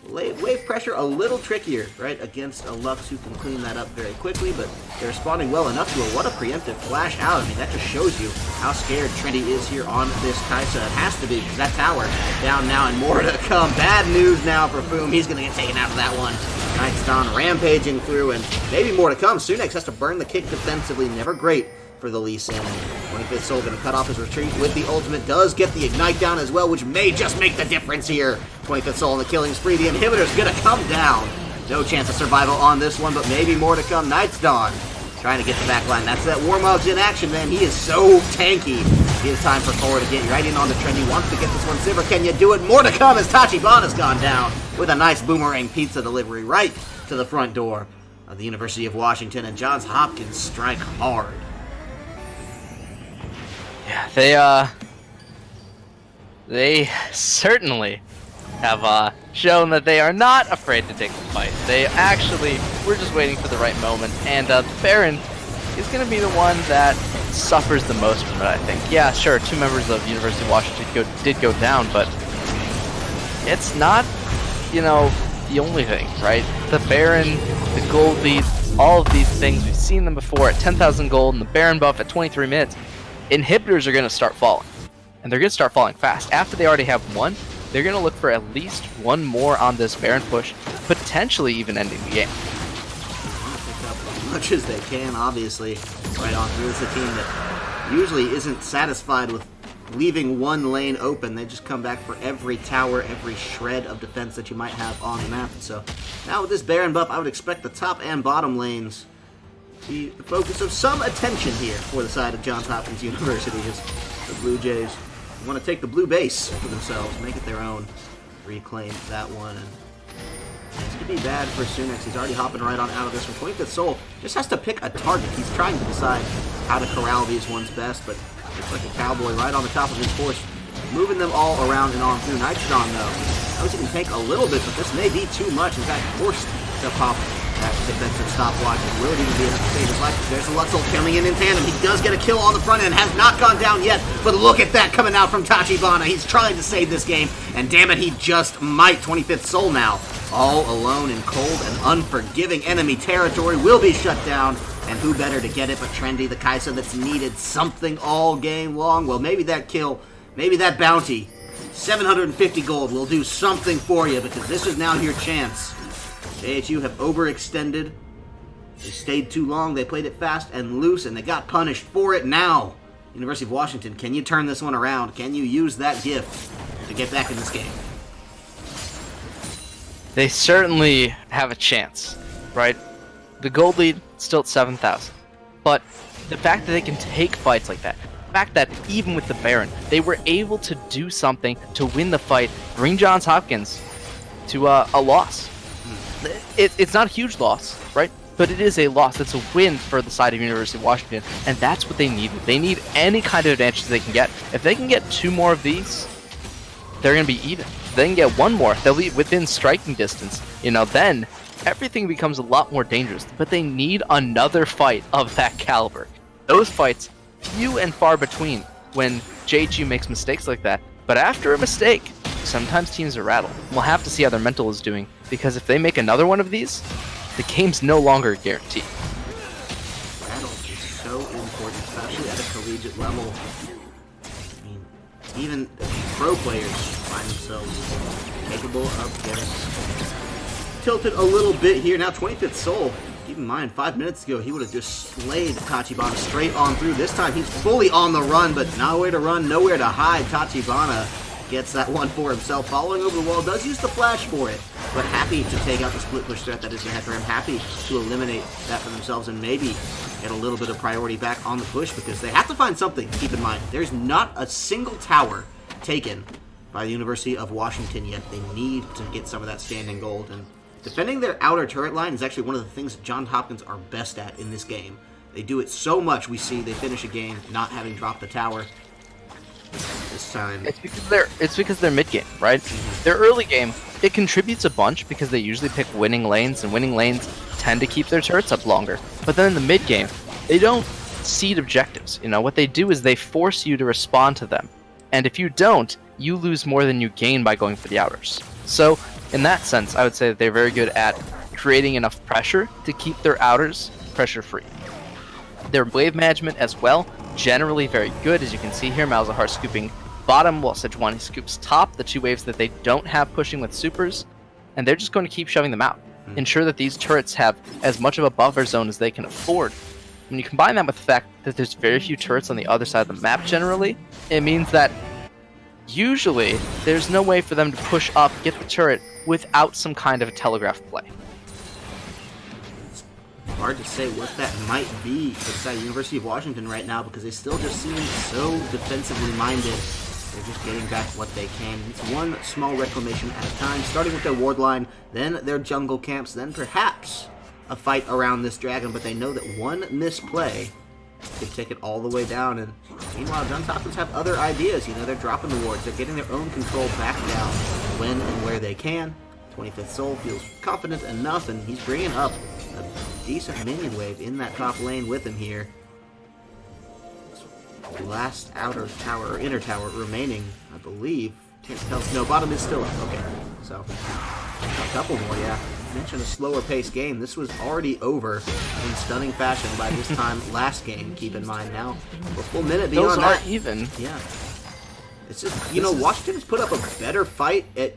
wave pressure a little trickier, right, against a Lux who can clean that up very quickly, but they're responding well enough to it. What a preemptive flash out. I mean, that just shows you how scared Trendy is here on this Kai'Sa. It has to be, because that tower down now and more to come. Bad news now for Foom. He's going to get taken out of that one. Nightstone rampaging through, and maybe more to come. Sunex has to burn the kick defensively. Never great for the Lee Sin. 25th Soul going to cut off his retreat with the ultimate. Does get the Ignite down as well, which may just make the difference here. 25th Soul on the killing spree. The inhibitor's going to come down. No chance of survival on this one, but maybe more to come. Nightstone trying to get the back line. That's that Warmogs in action, man. He is so tanky. It is time for Thor to get right in on the Trendy. Wants to get this one. Sivir, can you do it? More to come as Tachibana's gone down with a nice boomerang pizza delivery right to the front door of the University of Washington, and Johns Hopkins strike hard. Yeah, they certainly have shown that they are not afraid to take the fight. They actually were just waiting for the right moment, and Baron is going to be the one that suffers the most from it, I think. Yeah, sure, 2 members of University of Washington did go down, but it's not, the only thing, right? The Baron, the gold lead, all of these things, we've seen them before at 10,000 gold, and the Baron buff at 23 minutes. Inhibitors are going to start falling, and they're going to start falling fast. After they already have one, they're going to look for at least one more on this Baron push, potentially even ending the game. Pick up as much as they can, obviously, right on through. It's a team that usually isn't satisfied with leaving one lane open. They just come back for every tower, every shred of defense that you might have on the map. So now with this Baron buff, I would expect the top and bottom lanes be the focus of some attention here for the side of Johns Hopkins University, as the Blue Jays want to take the blue base for themselves, make it their own, reclaim that one, and this could be bad for Sunex. He's already hopping right on out of this one. 25th Soul just has to pick a target. He's trying to decide how to corral these ones best, but looks like a cowboy right on the top of his horse, moving them all around and on through. Nightstone, though, Knows he can tank a little bit, but this may be too much. In fact, forced to pop that defensive stopwatch. And will it even be enough to save his life? There's a Luxel coming in tandem. He does get a kill on the front end. Has not gone down yet, but look at that coming out from Tachibana. He's trying to save this game, and damn it, he just might. 25th Soul now. All alone in cold and unforgiving enemy territory will be shut down. And who better to get it but Trendy, the Kai'Sa that's needed something all game long? Well, maybe that kill, maybe that bounty, 750 gold will do something for you, because this is now your chance. JHU have overextended. They stayed too long, they played it fast and loose, and they got punished for it now. University of Washington, can you turn this one around? Can you use that gift to get back in this game? They certainly have a chance, right? The gold lead, still at 7,000. But the fact that they can take fights like that, the fact that even with the Baron, they were able to do something to win the fight, bring Johns Hopkins to a loss. It's not a huge loss, right? But it is a loss. It's a win for the side of University of Washington, and that's what they need. They need any kind of advantage they can get. If they can get 2 more of these, they're going to be even. If they can get 1 more, they'll be within striking distance. Then everything becomes a lot more dangerous, but they need another fight of that caliber. Those fights, few and far between when JHU makes mistakes like that, but after a mistake, sometimes teams are rattled. We'll have to see how their mental is doing, because if they make another one of these, the game's no longer guaranteed. Rattle is so important, especially at a collegiate level. I mean, even pro players find themselves capable of getting tilted a little bit here. Now 25th Soul, keep in mind 5 minutes ago he would have just slayed Tachibana straight on through. This time he's fully on the run, but nowhere to run, nowhere to hide. Tachibana gets that one for himself, following over the wall, does use the flash for it, but happy to take out the split push threat that is ahead for him, happy to eliminate that for themselves and maybe get a little bit of priority back on the push, because they have to find something. Keep in mind, there's not a single tower taken by the University of Washington yet. They need to get some of that standing gold, and defending their outer turret line is actually one of the things that Johns Hopkins are best at in this game. They do it so much, we see they finish a game not having dropped the tower this time. It's because they're mid-game, right? Their early game, it contributes a bunch because they usually pick winning lanes, and winning lanes tend to keep their turrets up longer. But then in the mid-game, they don't seed objectives. What they do is they force you to respond to them. And if you don't, you lose more than you gain by going for the outers. So in that sense, I would say that they're very good at creating enough pressure to keep their outers pressure-free. Their wave management as well, generally very good. As you can see here, Malzahar scooping bottom while Sejuani scoops top, the 2 waves that they don't have pushing with supers, and they're just going to keep shoving them out. Ensure that these turrets have as much of a buffer zone as they can afford. When you combine that with the fact that there's very few turrets on the other side of the map generally, it means that usually there's no way for them to push up, get the turret, without some kind of a telegraph play. Hard to say what that might be for the University of Washington right now, because they still just seem so defensively minded. They're just getting back what they can. It's one small reclamation at a time, starting with their ward line, then their jungle camps, then perhaps a fight around this dragon, but they know that one misplay could take it all the way down. And meanwhile, Johns Hopkins have other ideas. They're dropping the wards, they're getting their own control back down when and where they can. 25th Soul feels confident enough, and he's bringing up a decent minion wave in that top lane with him here. Last outer tower, or inner tower remaining, I believe. Can't tell. No, bottom is still up. Okay, so a couple more, yeah. I mentioned a slower paced game. This was already over in stunning fashion by this time last game. Keep in mind now, a full minute beyond Those that. are even. Yeah. It's just, Washington has put up a better fight at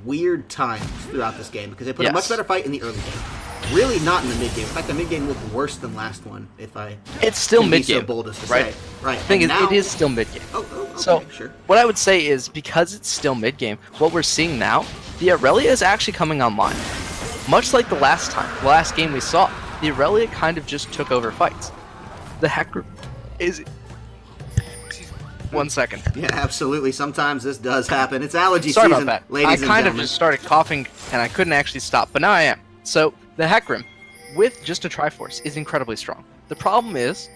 weird times throughout this game, because they put a much better fight in the early game. Really not in the mid game. In fact, the mid game looked worse than last one. It's still mid game, so bold as to right? say. Right. The thing is, now, it is still mid game. Okay, So sure. what I would say is, because it's still mid game, what we're seeing now, the Aurelia is actually coming online. Much like the last game we saw, the Aurelia kind of just took over fights. The Hecarim is. 1 second. Yeah, absolutely. Sometimes this does happen. It's allergy Sorry season, about that. ladies I and kind of gentlemen. just started coughing, and I couldn't actually stop, but now I am. So, the Hecarim, with just a Triforce, is incredibly strong. The problem is,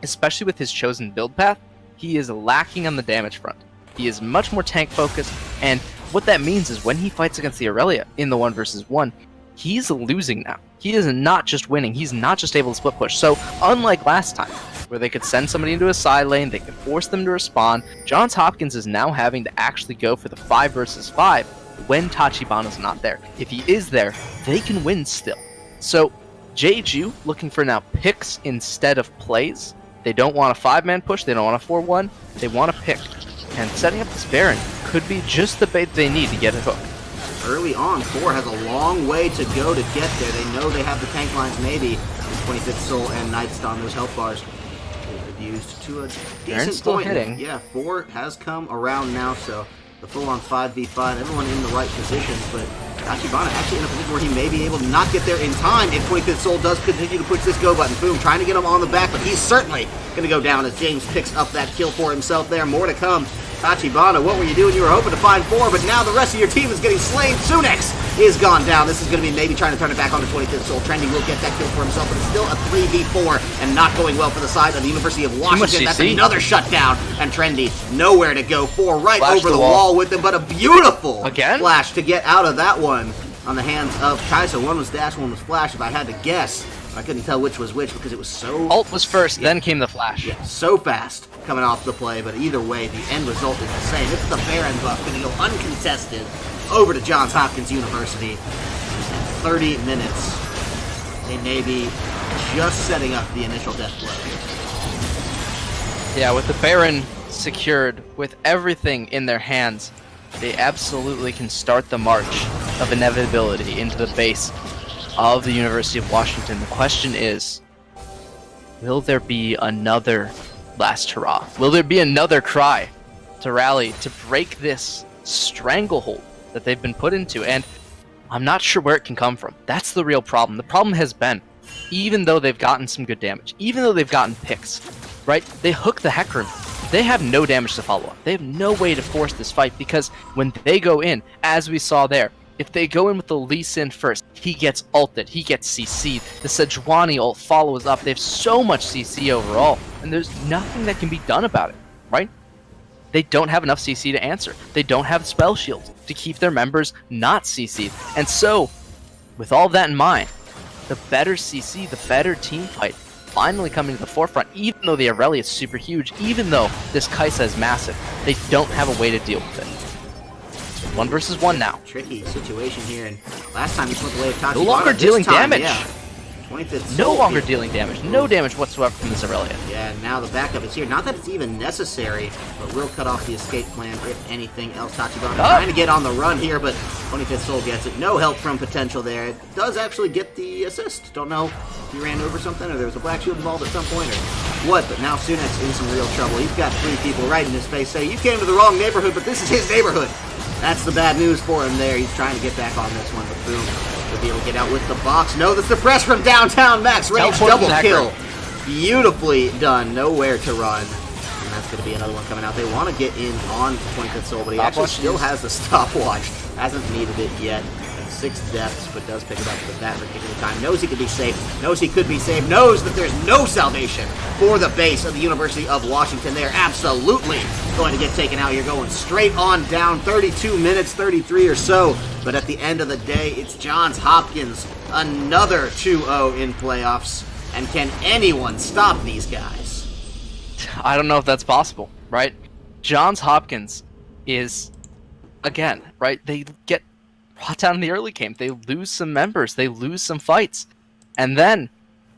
especially with his chosen build path, he is lacking on the damage front. He is much more tank focused, and what that means is when he fights against the Aurelia in the 1v1, he's losing now. He is not just winning, he's not just able to split push. So unlike last time, where they could send somebody into a side lane, they could force them to respawn, Johns Hopkins is now having to actually go for the 5v5 when Tachibana's not there. If he is there, they can win still. So JHU looking for now picks instead of plays. They don't want a 5-man push, they don't want a 4-1, they want a pick. And setting up this Baron could be just the bait they need to get a hook. Early on, 4 has a long way to go to get there. They know they have the tank lines, maybe. 25th Soul and Nightstorm, those health bars, used to a decent still point. hitting. Yeah, 4 has come around now, so the full-on 5v5, everyone in the right positions, but Tachibana actually in a position where he may be able to not get there in time if 25th Soul does continue to push this go button. Boom, trying to get him on the back, but he's certainly going to go down as James picks up that kill for himself there. More to come. Tachibana, what were you doing? You were hoping to find 4, but now the rest of your team is getting slain. Sunex is gone down. This is going to be maybe trying to turn it back on the 25th Soul. Trendy will get that kill for himself, but it's still a 3v4 and not going well for the side of the University of Washington. That's another shutdown, and Trendy nowhere to go for. Right flash over the wall with him, but a beautiful flash to get out of that one on the hands of Kai'Sa. One was dash, one was flash, if I had to guess. I couldn't tell which was which because it was so... Ult was first, then came the flash. Yeah, so fast coming off the play, but either way, the end result is the same. It's the Baron buff going to go uncontested over to Johns Hopkins University. 30 minutes. They may be just setting up the initial death blow. Yeah, with the Baron secured, with everything in their hands, they absolutely can start the march of inevitability into the base of the University of Washington. The question is, will there be another last hurrah? Will there be another cry to rally, to break this stranglehold that they've been put into? And I'm not sure where it can come from. That's the real problem. The problem has been, even though they've gotten some good damage, even though they've gotten picks, right? They hook the Hecarim. They have no damage to follow up. They have no way to force this fight because when they go in, as we saw there, if they go in with the Lee Sin first, he gets ulted, he gets CC'd. The Sejuani ult follows up. They have so much CC overall, and there's nothing that can be done about it, right? They don't have enough CC to answer. They don't have spell shields to keep their members not CC'd. And so, with all of that in mind, the better CC, the better team fight, finally coming to the forefront, even though the Aurelia is super huge, even though this Kai'Sa is massive, they don't have a way to deal with it. 1 versus 1 now. Tricky situation here, and last time he put the way of Tachibana. No longer dealing damage. Yeah. 25th no longer dealing damage. No damage whatsoever from this Aurelia. Yeah, and now the backup is here. Not that it's even necessary, but will cut off the escape plan if anything else. Tachibana trying to get on the run here, but 25th Soul gets it. No help from Potential there. It does actually get the assist. Don't know if he ran over something or there was a black shield involved at some point or what, but now Sunex in some real trouble. He's got 3 people right in his face saying, you came to the wrong neighborhood, but this is his neighborhood. That's the bad news for him there. He's trying to get back on this one, but boom. He'll be able to get out with the box. No, that's the press from downtown. Max range double kill. Beautifully done. Nowhere to run. And that's going to be another one coming out. They want to get in on 25th Soul, but he actually still has the stopwatch. Hasn't needed it yet. 6 deaths, but does pick it up at that particular time. Knows he could be safe. Knows he could be saved. Knows that there's no salvation for the base of the University of Washington. They're absolutely going to get taken out here. Going straight on down. 32 minutes, 33 or so. But at the end of the day, it's Johns Hopkins. Another 2-0 in playoffs. And can anyone stop these guys? I don't know if that's possible, right? Johns Hopkins is, again, right? They get brought down in the early game. They lose some members. They lose some fights. And then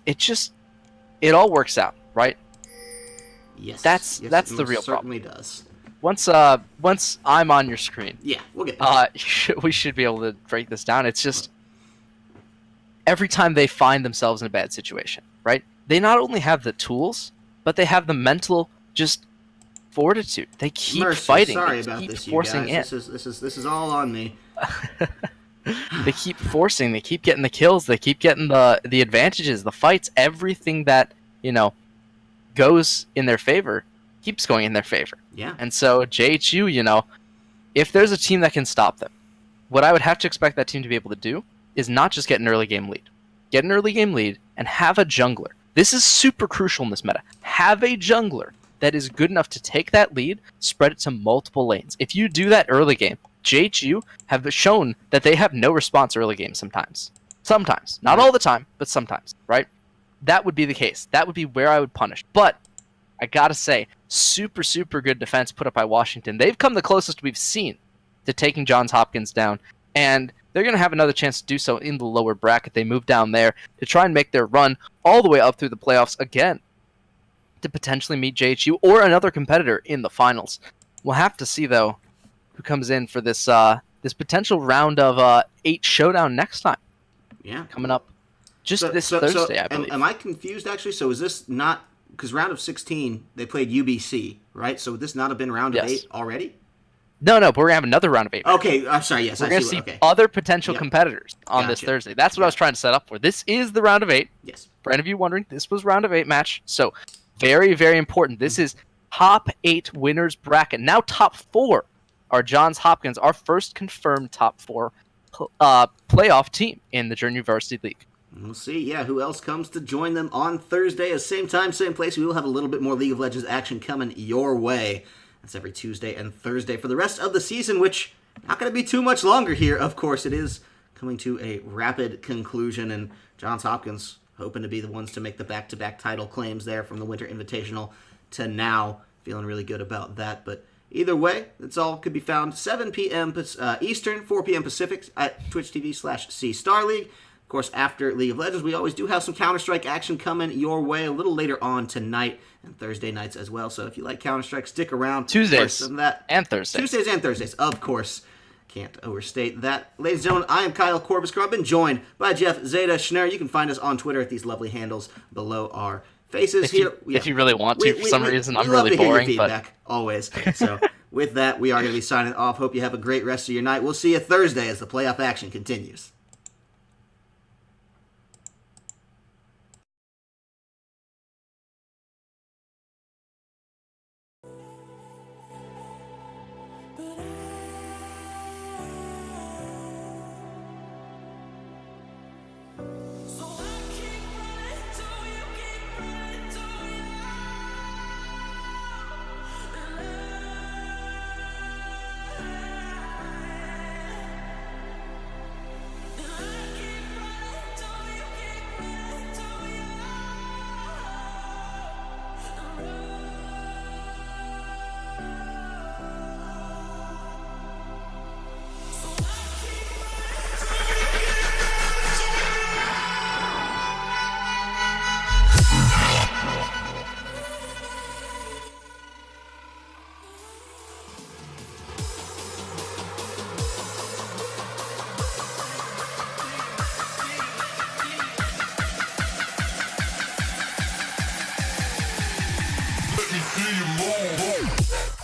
it all works out, right? Yes. That's the real problem. It certainly does. Once I'm on your screen. Yeah, we'll get there. We should be able to break this down. It's just every time they find themselves in a bad situation, right? They not only have the tools, but they have the mental just fortitude. They keep fighting. Sorry they about keep this, forcing you guys. This is all on me. They keep forcing. They keep getting the kills. They keep getting the advantages, the fights, everything that goes in their favor keeps going in their favor. Yeah. And so JHU, if there's a team that can stop them, what I would have to expect that team to be able to do is not just get an early game lead. Get an early game lead and have a jungler. This is super crucial in this meta. Have a jungler that is good enough to take that lead, spread it to multiple lanes. If you do that early game, JHU have shown that they have no response early game sometimes. Sometimes. Not all the time, but sometimes, right? That would be the case. That would be where I would punish. But I gotta say, super, super good defense put up by Washington. They've come the closest we've seen to taking Johns Hopkins down, and they're going to have another chance to do so in the lower bracket. They move down there to try and make their run all the way up through the playoffs again to potentially meet JHU or another competitor in the finals. We'll have to see, though, who comes in for this this potential round of 8 showdown next time. Yeah. Coming up just this Thursday, I believe. Am I confused, actually? So is this not... Because round of 16, they played UBC, right? So would this not have been round of 8 already? No, but we're going to have another round of 8. Okay, I'm sorry, yes. We're going to see other potential competitors on this Thursday. That's what I was trying to set up for. This is the round of 8. Yes. For any of you wondering, this was round of 8 match. So very, very important. This is top 8 winners bracket. Now top 4 are Johns Hopkins, our first confirmed top 4 playoff team in the Journey Varsity League. We'll see, who else comes to join them on Thursday. At same time, same place. We will have a little bit more League of Legends action coming your way. That's every Tuesday and Thursday for the rest of the season, which not going to be too much longer here. Of course, it is coming to a rapid conclusion, and Johns Hopkins hoping to be the ones to make the back-to-back title claims there from the Winter Invitational to now. Feeling really good about that, but either way, it's all could be found 7 p.m. Eastern, 4 p.m. Pacific at Twitch TV/C Star League. Of course, after League of Legends, we always do have some Counter-Strike action coming your way a little later on tonight and Thursday nights as well. So if you like Counter-Strike, stick around. Tuesdays and Thursdays, of course. Can't overstate that. Ladies and gentlemen, I am Kyle Corvus-Crowe. I've been joined by Jeff Zeta Schneer. You can find us on Twitter at these lovely handles below our faces here. If you really want to, for some reason, I'm really really boring. Feedback, always. So with that, we are going to be signing off. Hope you have a great rest of your night. We'll see you Thursday as the playoff action continues. Let me see you move.